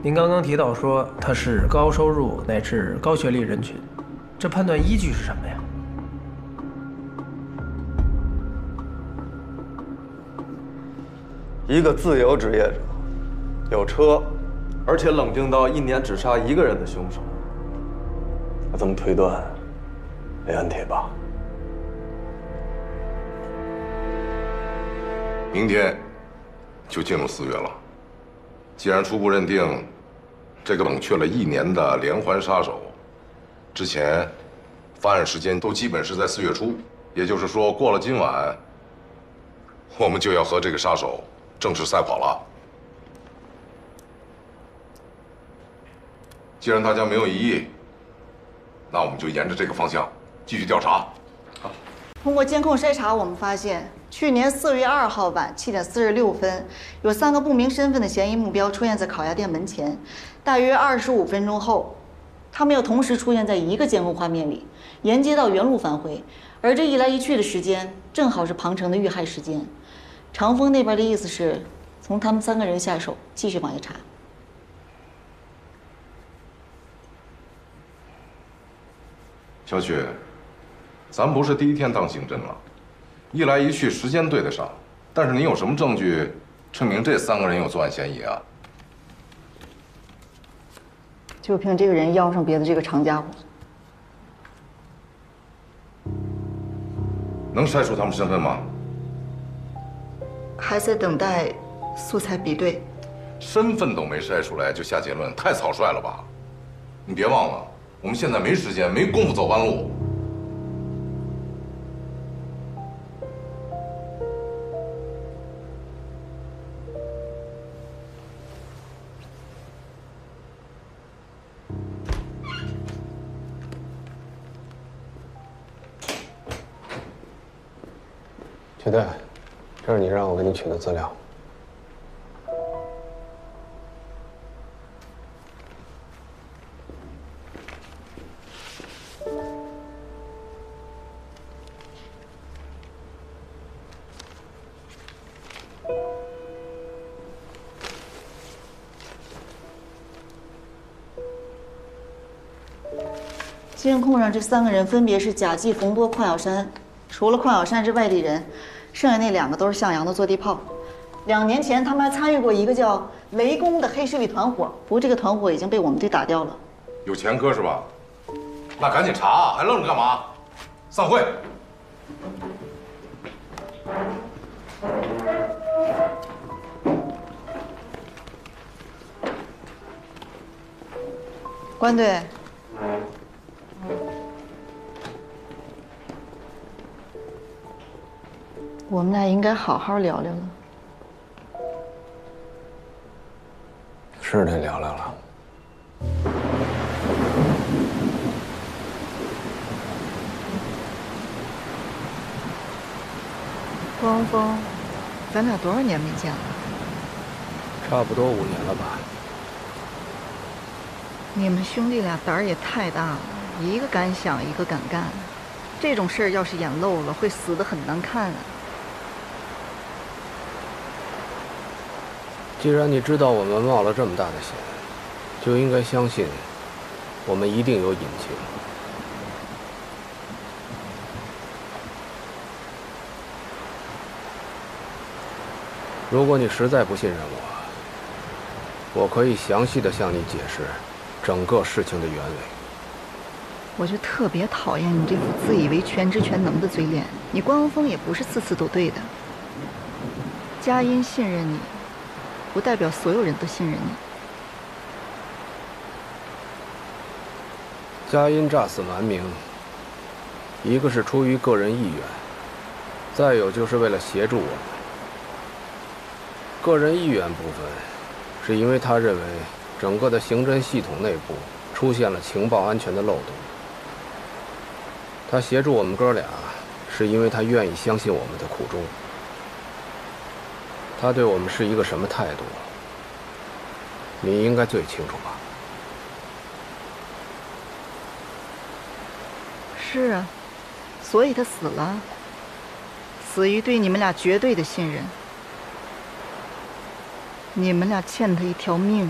F: 您刚刚提到说他是高收入乃至高学历人群，这判断依据是什么呀？
A: 一个自由职业者，有车，而且冷静到1年只杀1个人的凶手，那这么推断，没问题吧？
P: 明天就进入4月了。既然初步认定这个冷却了1年的连环杀手，之前发案时间都基本是在4月初，也就是说，过了今晚，我们就要和这个杀手正式赛跑了。既然大家没有异议，那我们就沿着这个方向继续调查。好。
S: 通过监控筛查，我们发现，去年4月2号晚7点46分，有3个不明身份的嫌疑目标出现在烤鸭店门前。大约25分钟后，他们又同时出现在一个监控画面里，沿街道原路返回。而这一来一去的时间，正好是庞成的遇害时间。长风那边的意思是，从他们3个人下手，继续往下查。
P: 小雪，咱不是第1天当刑侦了，一来一去时间对得上，但是你有什么证据证明这3个人有作案嫌疑啊？
S: 就凭这个人腰上别的这个长家伙，
P: 能筛出他们身份吗？
S: 还在等待素材比对。
P: 身份都没筛出来就下结论，太草率了吧？你别忘了，我们现在没时间，没工夫走弯路。
E: 绝对，这是你让我给你取的资料。
S: 监控上这3个人分别是贾季、冯多、邝小山，除了邝小山是外地人。 剩下那2个都是向阳的坐地炮。2年前，他们还参与过一个叫“雷公”的黑势力团伙，不过这个团伙已经被我们队打掉了。
P: 有前科是吧？那赶紧查，还愣着干嘛？散会。
S: 关队。 我们俩应该好好聊聊了。
E: 是得聊聊了。
S: 汪峰，咱俩多少年没见了？
E: 差不多5年了吧。
S: 你们兄弟俩胆儿也太大了，一个敢想，一个敢干。这种事儿要是演漏了，会死得很难看啊。
E: 既然你知道我们冒了这么大的险，就应该相信我们一定有隐情。如果你实在不信任我，我可以详细的向你解释整个事情的原委。
S: 我就特别讨厌你这副自以为全知全能的嘴脸。你关文峰也不是次次都对的。佳音信任你。 不代表所有人都信任你。
E: 佳音诈死瞒名，一个是出于个人意愿，再有就是为了协助我们。个人意愿部分，是因为他认为整个的刑侦系统内部出现了情报安全的漏洞。他协助我们哥俩，是因为他愿意相信我们的苦衷。 他对我们是一个什么态度？你应该最清楚吧？
S: 是啊，所以他死了，死于对你们俩绝对的信任。你们俩欠他一条命。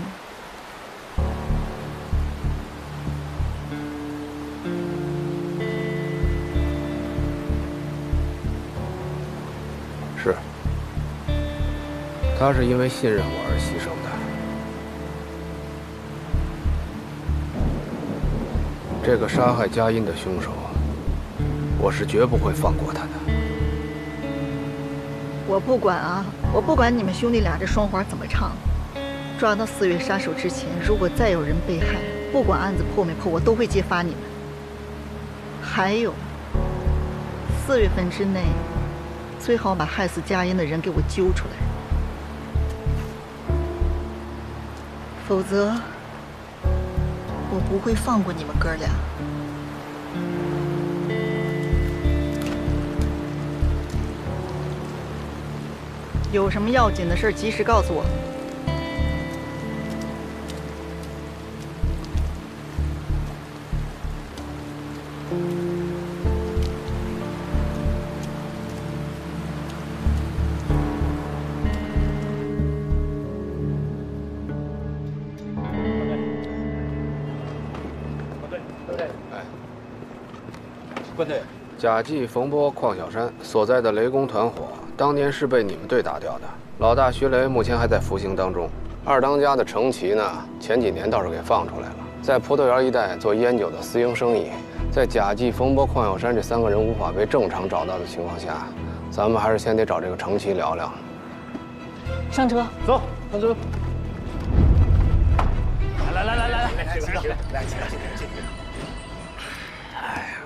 E: 是。 他是因为信任我而牺牲的。这个杀害佳音的凶手，我是绝不会放过他的。
S: 我不管啊，我不管你们兄弟俩这双簧怎么唱。抓到4月杀手之前，如果再有人被害，不管案子破没破，我都会揭发你们。还有，4月份之内，最好把害死佳音的人给我揪出来。 否则，我不会放过你们哥俩。有什么要紧的事，及时告诉我。
E: 关队，贾季、冯波、邝小山所在的雷公团伙，当年是被你们队打掉的。老大徐雷目前还在服刑当中。二当家的程琦呢，前几年倒是给放出来了，在葡萄园一带做烟酒的私营生意。在贾季、冯波、邝小山这3个人无法被正常找到的情况下，咱们还是先得找这个程琦聊聊。
S: 上车，
O: 走，上车。
V: 来，起来！
G: 哎呀，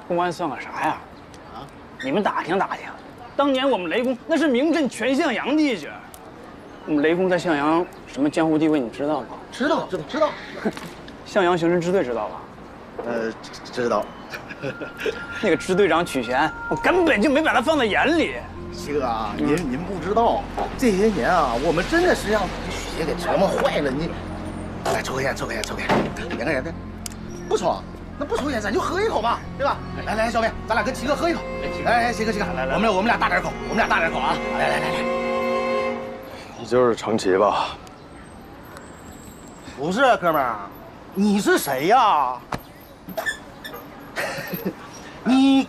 G: 公安算个啥呀？啊，你们打听打听，当年我们雷公那是名震全向阳的一绝。我们雷公在向阳什么江湖地位，你知道吗？
V: 知道。
G: 向阳刑侦支队知道吧？
V: 知道。
G: 那个支队长曲贤，我根本就没把他放在眼里。
V: 七哥啊，您不知道，这些年啊，我们真的是让许仙给折磨坏了。你来抽根烟，两个人的，不抽，那不抽烟咱就喝一口嘛，对吧？来，小伟，咱俩跟七哥喝一口。来，七哥，来，我们俩大点口，啊！来。
A: 你就是程琦吧？
V: 不是，哥们儿，你是谁呀？你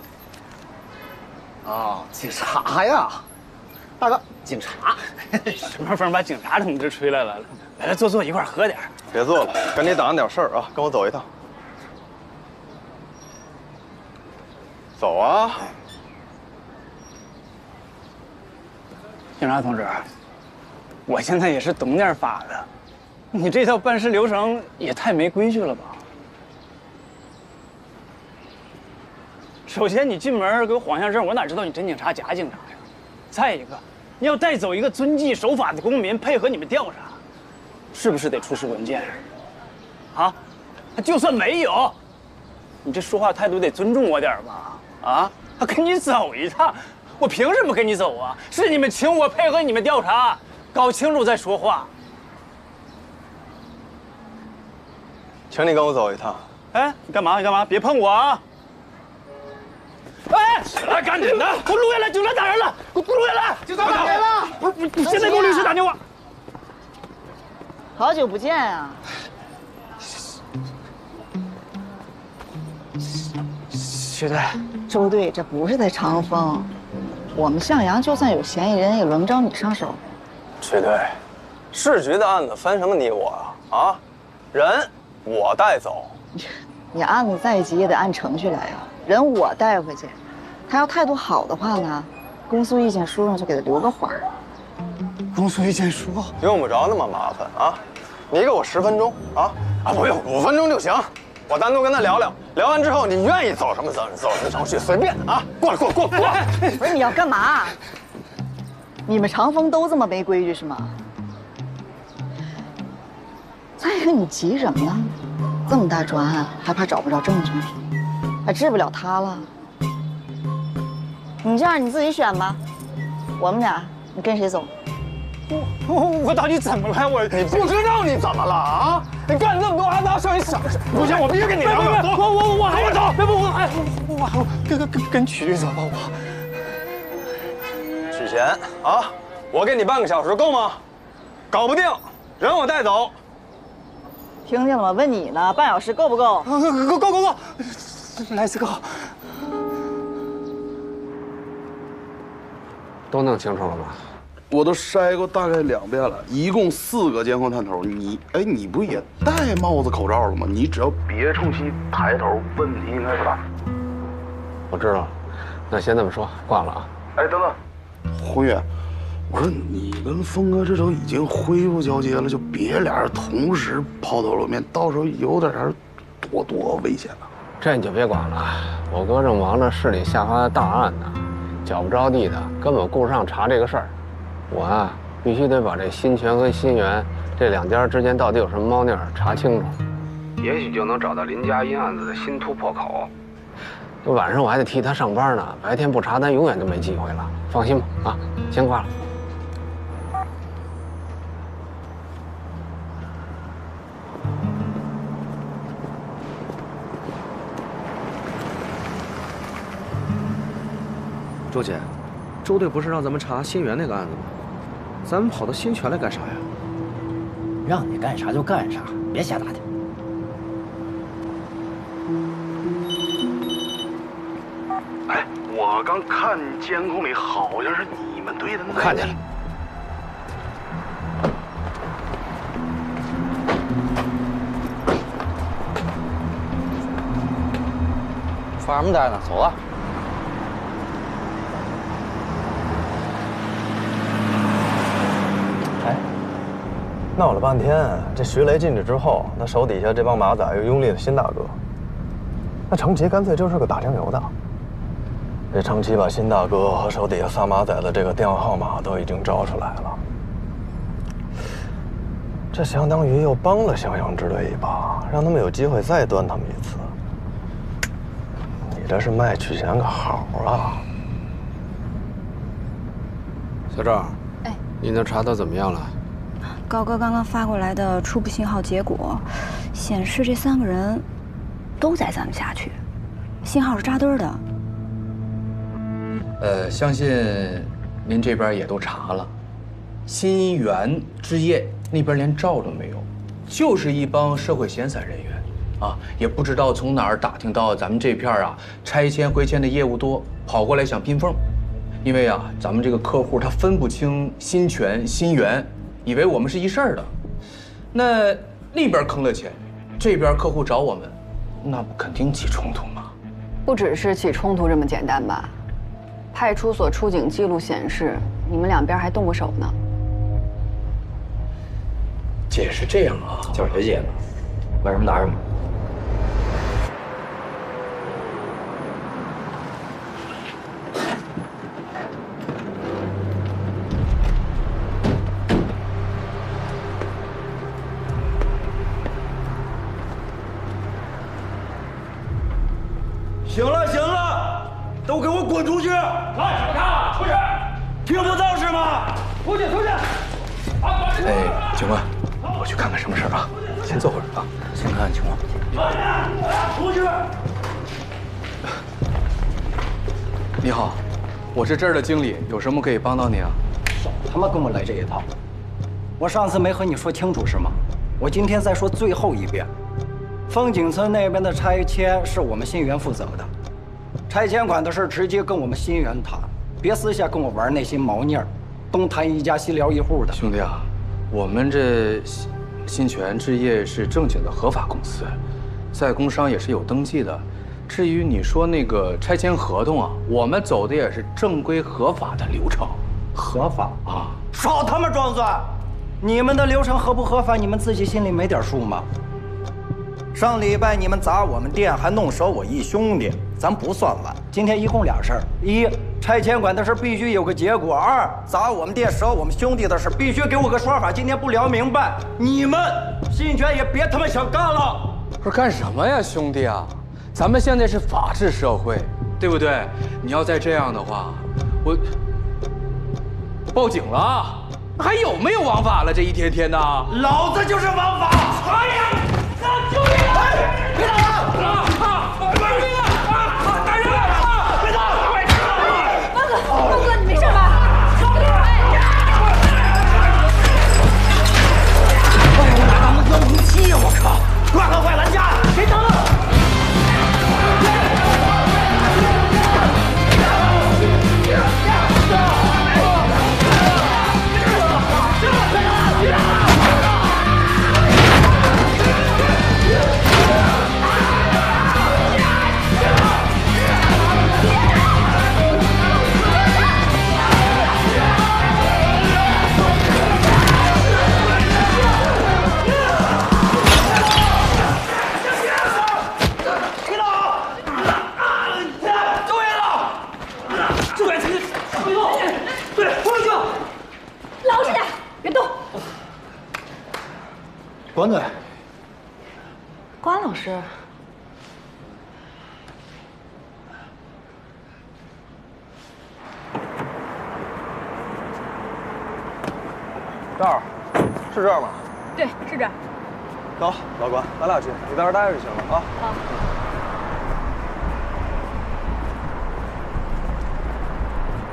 V: 啊，警察呀，大哥，警察。
G: 什么风把警察同志吹来了？来，坐，一块喝点。
A: 别坐了，跟你打听点事儿啊，跟我走一趟。走啊！
G: 警察同志，我现在也是懂点法的，你这套办事流程也太没规矩了吧？首先，你进门给我晃下证，我哪知道你真警察假警察呀？再一个，你要带走一个遵纪守法的公民，配合你们调查，是不是得出示文件？啊，就算没有，你这说话态度得尊重我点吧？啊，还跟你走一趟，我凭什么跟你走啊？是你们请我配合你们调查，搞清楚再说话。
A: 请你跟我走一趟。
G: 哎，你干嘛？别碰我啊！哎，起来，赶紧的！给我录下来，警察打人了！给我录下来！
V: 警察打人了！
G: 不是，你现在给我律师打电话。
S: 好久不见啊！
G: 徐队，
S: 周队，这不是在长风，我们向阳就算有嫌疑人，也轮不着你上手。
A: 徐队，市局的案子分什么你我啊？啊，人我带走。
S: 你案子再急也得按程序来呀。人我带回去，他要态度好的话呢，公诉意见书上就给他留个环儿。
G: 公诉意见书
A: 用不着那么麻烦啊！你给我10分钟啊！不用5分钟就行，我单独跟他聊聊。聊完之后，你愿意走什么程序随便啊！过来！
S: 不是你要干嘛？你们长风都这么没规矩是吗？再一个，你急什么呢？这么大专案，还怕找不着证据？还治不了他了。你这样你自己选吧，我们俩你跟谁走？
G: 我到底怎么了？
A: 你不知道你怎么了啊？你干这么多还拿手一想，不行，我必须跟你聊聊。
G: 我还走，我跟曲律走吧，我。
A: 许贤啊，我给你半个小时够吗？搞不定，人我带走。
S: 听见了吗？问你呢，半小时够不够？
G: 够。Let's go。
E: 都弄清楚了吗？
T: 我都筛过大概2遍了，一共4个监控探头。你不也戴帽子口罩了吗？你只要别冲其抬头，问题应该不大。
E: 我知道了，那先这么说，挂了啊。
T: 哎，等等，红月，我说你跟峰哥这都已经恢复交接了，就别俩人同时抛头露面，到时候有点多危险啊！
E: 这你就别管了，我哥正忙着市里下发的大案呢，脚不着地的，根本顾不上查这个事儿。我啊，必须得把这新泉和新源这2家之间到底有什么猫腻查清楚，也许就能找到林佳音案子的新突破口。这晚上我还得替他上班呢，白天不查咱永远就没机会了。放心吧，啊，先挂了。
U: 周姐，周队不是让咱们查新源那个案子吗？咱们跑到新泉来干啥呀？
W: 让你干啥就干啥，别瞎打听。
T: 哎，我刚看监控里好像是你们队的那个。
E: 看见了。
D: 发什么呆呢？走啊！
A: 闹了半天，这徐雷进去之后，那手底下这帮马仔又拥立了辛大哥，那程琦干脆就是个打酱油的。这程琦把辛大哥和手底下仨马仔的这个电话号码都已经找出来了，这相当于又帮了襄阳支队一把，让他们有机会再端他们一次。你这是卖曲贤个好啊！
E: 小赵，
L: 哎，
E: 你那查到怎么样了？
L: 高哥刚刚发过来的初步信号结果，显示这3个人都在咱们辖区，信号是扎堆的。
B: 相信您这边也都查了，新源置业那边连照都没有，就是一帮社会闲散人员，啊，也不知道从哪儿打听到咱们这片啊拆迁回迁的业务多，跑过来想拼缝。因为啊，咱们这个客户他分不清新权、新源，以为我们是一事儿的。那边坑了钱，这边客户找我们，那不肯定起冲突吗？
C: 不只是起冲突这么简单吧？派出所出警记录显示，你们两边还动过手呢。
B: 姐是这样啊，
N: 叫谁姐呢？问什么答什么。
M: 行了行了，都给我滚出去！
H: 看什么看？出去！
M: 听不到是吗？
H: 出去出去！
B: 哎，警官，我去看看什么事啊？先坐会儿啊，先看看情况。
M: 出去！
B: 你好，我是这儿的经理，有什么可以帮到你啊？
W: 少他妈跟我来这一套！我上次没和你说清楚是吗？我今天再说最后一遍。风景村那边的拆迁是我们新源负责的，拆迁款的事直接跟我们新源谈，别私下跟我玩那些毛腻儿，东谈一家西聊一户的。
B: 兄弟啊，我们这新权置业是正经的合法公司，在工商也是有登记的。至于你说那个拆迁合同啊，我们走的也是正规合法的流程。
W: 合法啊？少他妈装蒜！你们的流程合不合法，你们自己心里没点数吗？上礼拜你们砸我们店，还弄折我一兄弟，咱不算完。今天一共俩事儿：一，拆迁款的事必须有个结果；二，砸我们店、折我们兄弟的事必须给我个说法。今天不聊明白，你们新权也别他妈想干了。
B: 不是干什么呀，兄弟啊！咱们现在是法治社会，对不对？你要再这样的话，我报警了。还有没有王法了？这一天天的，
M: 老子就是王法！哎呀！救命啊！别打了！救命啊！打人了！别打！
L: 高哥，你没事吧？高哥，
M: 拿他们当武器呀！我靠！快快快，拦架！别打了！
W: 关队，
C: 关老师，
A: 这儿，是这儿吗？
L: 对，是这儿。
A: 走，老关，咱俩去，你在这儿待着就行了啊。
L: 好。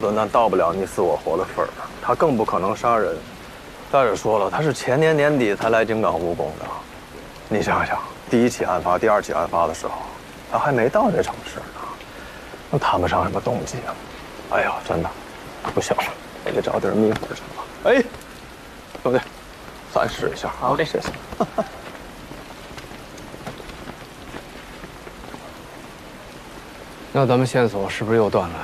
A: 论坛到不了你死我活的份儿，他更不可能杀人。再者说了，他是前年年底才来京港务工的。你想想，第一起案发、第二起案发的时候，他还没到这城市呢，那谈不上什么动机啊。哎呦，真的，不行了，我得找地儿眯会儿去了。哎，兄弟，咱试一下啊。好嘞，谢谢。
E: 那咱们线索是不是又断了？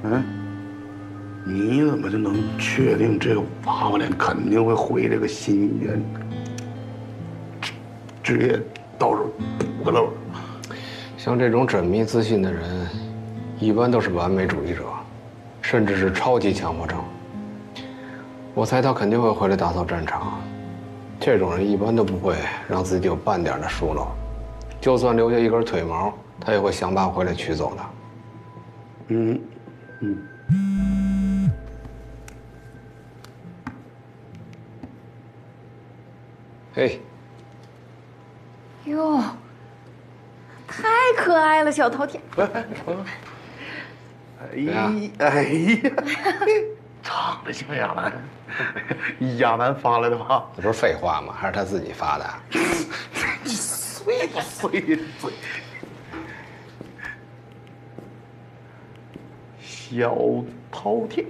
T: 嗯，你怎么就能确定这个娃娃脸肯定会回这个新医院职业到时候补个漏？
E: 像这种缜密自信的人，一般都是完美主义者，甚至是超级强迫症。我猜他肯定会回来打扫战场。这种人一般都不会让自己有半点的疏漏，就算留下一根腿毛，他也会想办法回来取走的。
T: 嗯。
E: 嘿，
L: 哟，太可爱了，小饕餮。
T: 哎呀，长得像亚楠，亚楠发来的吧？
E: 这不是废话吗？还是他自己发的？
T: 你碎不碎呀？嘴。小饕餮。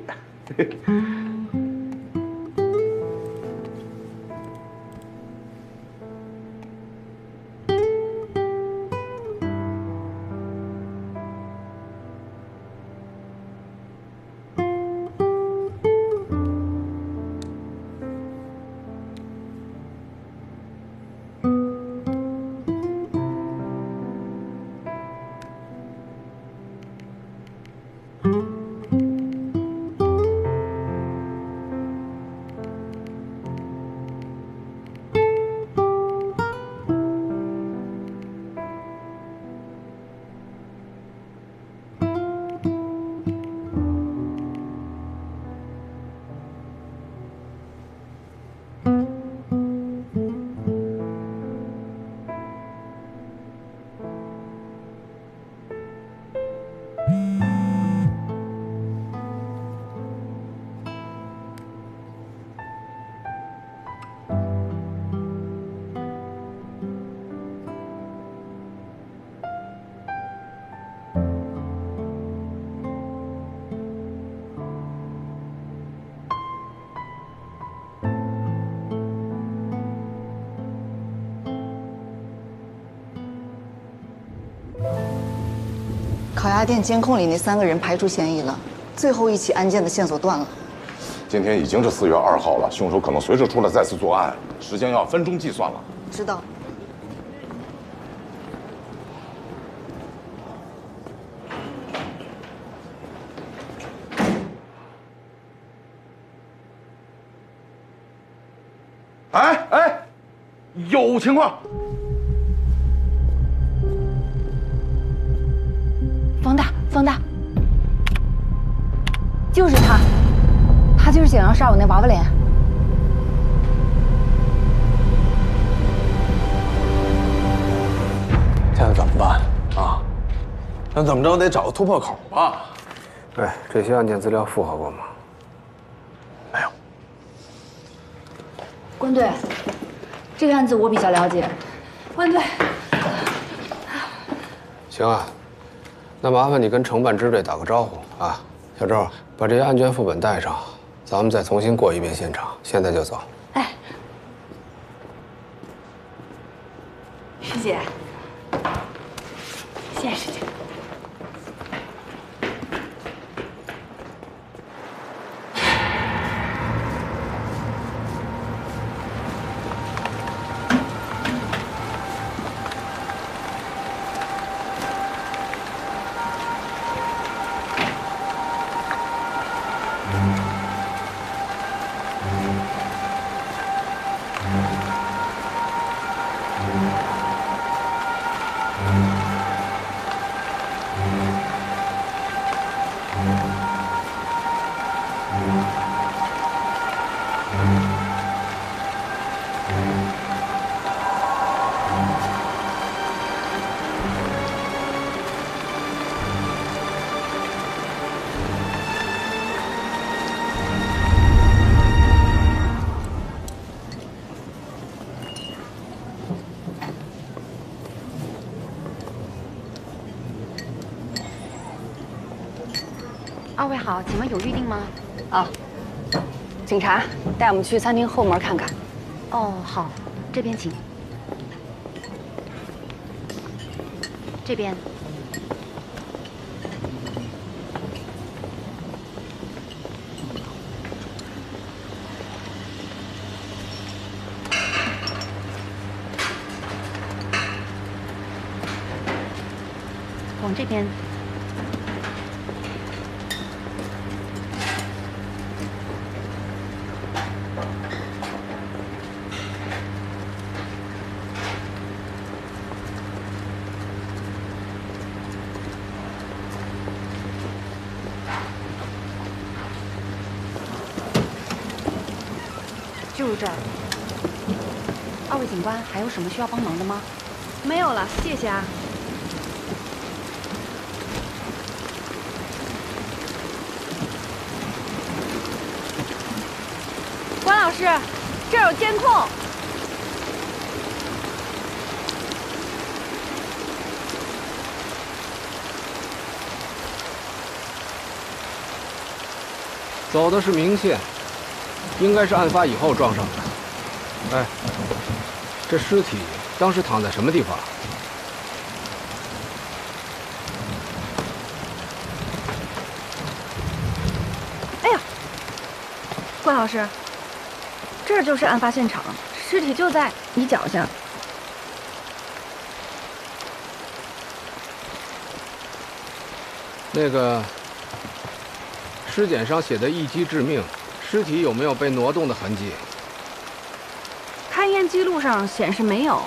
S: 烤鸭店监控里那3个人排除嫌疑了，最后一起案件的线索断了。
P: 今天已经是4月2号了，凶手可能随时出来再次作案，时间要按分钟计算了。
S: 知道。
T: 哎，有情况。
L: 方大，就是他，他就是想要杀我那娃娃脸。
A: 现在怎么办啊？那怎么着得找个突破口吧？
E: 对，这些案件资料复核过吗？
A: 没有。
L: 关队，这个案子我比较了解。关队，
E: 行啊。那麻烦你跟承办支队打个招呼啊，小周，把这些案卷副本带上，咱们再重新过一遍现场。现在就走。
L: 哎，师姐，谢谢师姐。
C: 二位好，请问有预定吗？啊，警察带我们去餐厅后门看看。哦，好，这边请。这边。往这边。就是这儿。二位警官，还有什么需要帮忙的吗？
L: 没有了，谢谢啊。关老师，这儿有监控。
O: 走的是明线，应该是案发以后撞上的。哎，这尸体当时躺在什么地方？
L: 哎呀，关老师，这就是案发现场，尸体就在你脚下。
O: 那个尸检上写的一击致命，尸体有没有被挪动的痕迹？
L: 勘验记录上显示没有。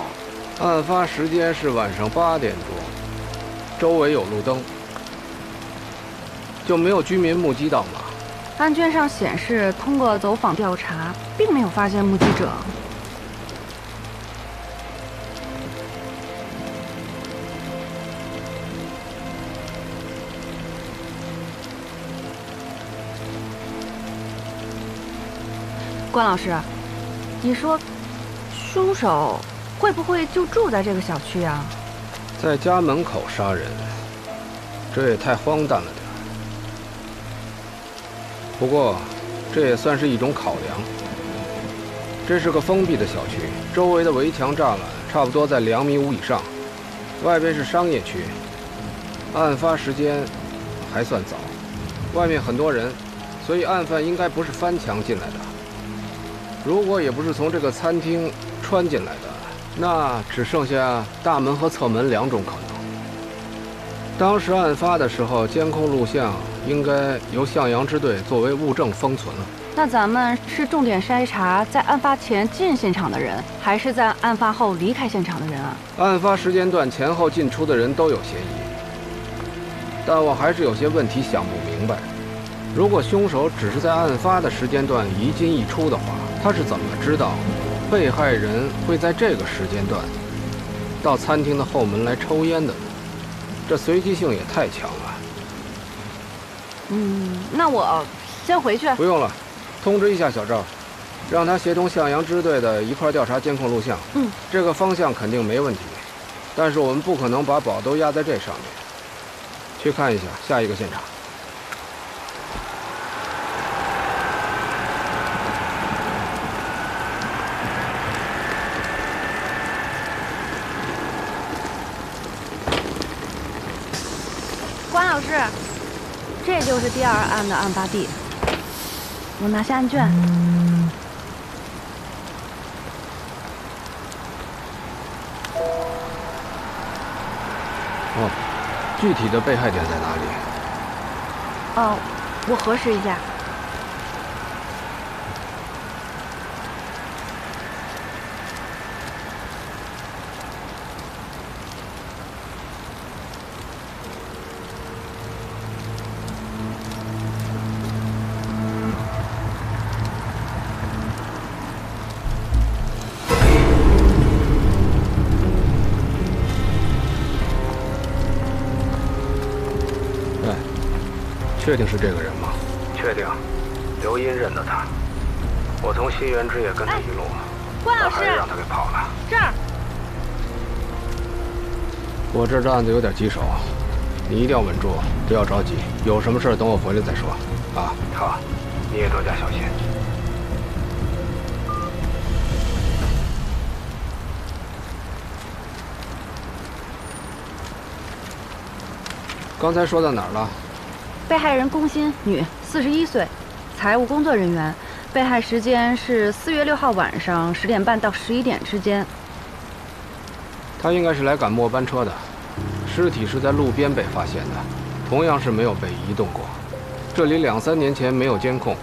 O: 案发时间是晚上8点多，周围有路灯，就没有居民目击到吗？
L: 案卷上显示，通过走访调查，并没有发现目击者。关老师，你说，凶手会不会就住在这个小区啊？
O: 在家门口杀人，这也太荒诞了点。不过，这也算是一种考量。这是个封闭的小区，周围的围墙栅栏差不多在2.5米以上，外边是商业区。案发时间还算早，外面很多人，所以案犯应该不是翻墙进来的。如果也不是从这个餐厅穿进来的，那只剩下大门和侧门2种可能。当时案发的时候，监控录像应该由向阳支队作为物证封存了。
L: 那咱们是重点筛查在案发前进现场的人，还是在案发后离开现场的人啊？
O: 案发时间段前后进出的人都有嫌疑，但我还是有些问题想不明白。如果凶手只是在案发的时间段一进一出的话，他是怎么知道被害人会在这个时间段到餐厅的后门来抽烟的呢？这随机性也太强了。
L: 那我先回去。
O: 不用了，通知一下小赵，让他协同向阳支队的一块调查监控录像。这个方向肯定没问题，但是我们不可能把宝都压在这上面。去看一下下一个现场。
L: 关老师，这就是第2案的案发地。我拿下案卷。
O: 哦，具体的被害点在哪里？
L: 哦，我核实一下。
O: 确定是这个人吗？确定，刘英认得他。我从新源之夜跟他一路，
L: 关老师，
O: 还是让他给跑了。
L: 这儿。
O: 我这案子有点棘手，你一定要稳住，不要着急。有什么事等我回来再说。啊，好，你也多加小心。刚才说到哪儿了？
L: 被害人龚鑫，女，41岁，财务工作人员。被害时间是4月6号晚上10点半到11点之间。
O: 他应该是来赶末班车的，
E: 尸体是在路边被发现的，同样是没有被移动过。这里2、3年前没有监控，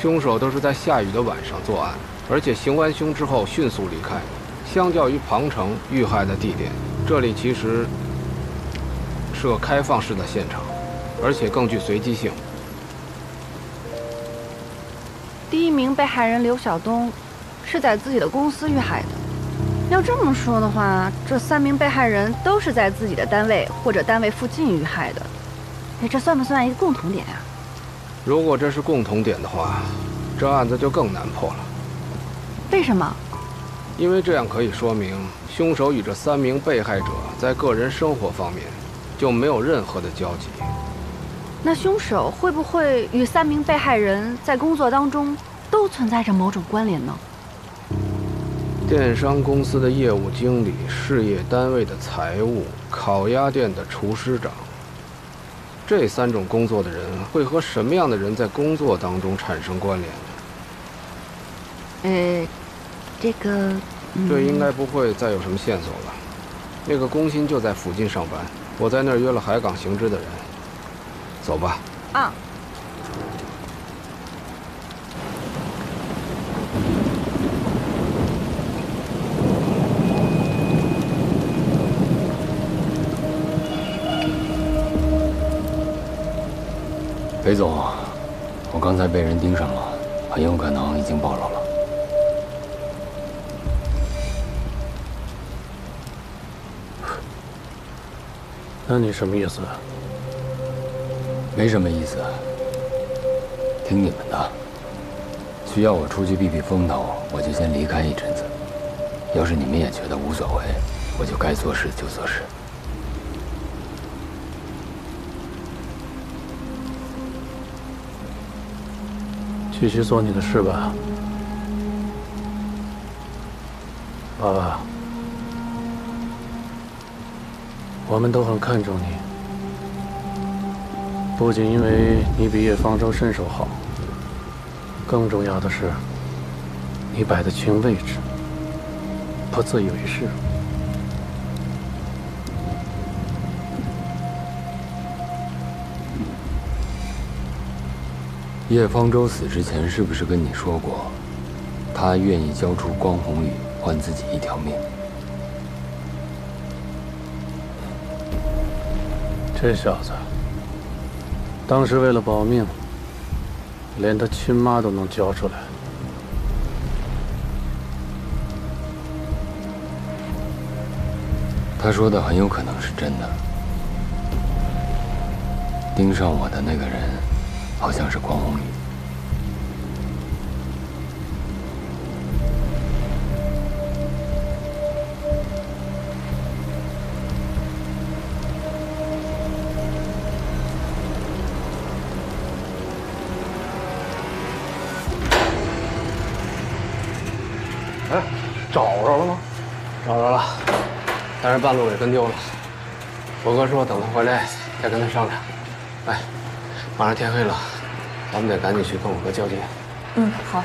E: 凶手都是在下雨的晚上作案，而且行完凶之后迅速离开。相较于庞城遇害的地点，这里其实是个开放式的现场，而且更具随机性。
C: 第一名被害人刘晓东是在自己的公司遇害的。要这么说的话，这3名被害人都是在自己的单位或者单位附近遇害的。哎，这算不算一个共同点呀？
E: 如果这是共同点的话，这案子就更难破了。
C: 为什么？
E: 因为这样可以说明，凶手与这3名被害者在个人生活方面就没有任何的交集。
C: 那凶手会不会与3名被害人在工作当中都存在着某种关联呢？
E: 电商公司的业务经理、事业单位的财务、烤鸭店的厨师长，这3种工作的人会和什么样的人在工作当中产生关联呢？
C: 这个，
E: 这应该不会再有什么线索了。那个工薪就在附近上班，我在那儿约了海港行知的人。走吧。
C: 啊。
I: 裴总，我刚才被人盯上了，很有可能已经暴露了。
N: 那你什么意思？
I: 没什么意思，听你们的。需要我出去避避风头，我就先离开一阵子。要是你们也觉得无所谓，我就该做事就做事。
N: 继续做你的事吧，爸爸。我们都很看重你，不仅因为你比叶方舟身手好，更重要的是，你摆得清位置，不自以为是。
I: 叶方舟死之前是不是跟你说过，他愿意交出光宏宇换自己一条命？
N: 这小子，当时为了保命，连他亲妈都能交出来。
I: 他说的很有可能是真的。盯上我的那个人，好像是光宏宇。
E: 哎，找着了吗？找着了，但是半路给跟丢了。我哥说等他回来再跟他商量。哎，马上天黑了，咱们得赶紧去跟我哥交接。
L: 嗯，好。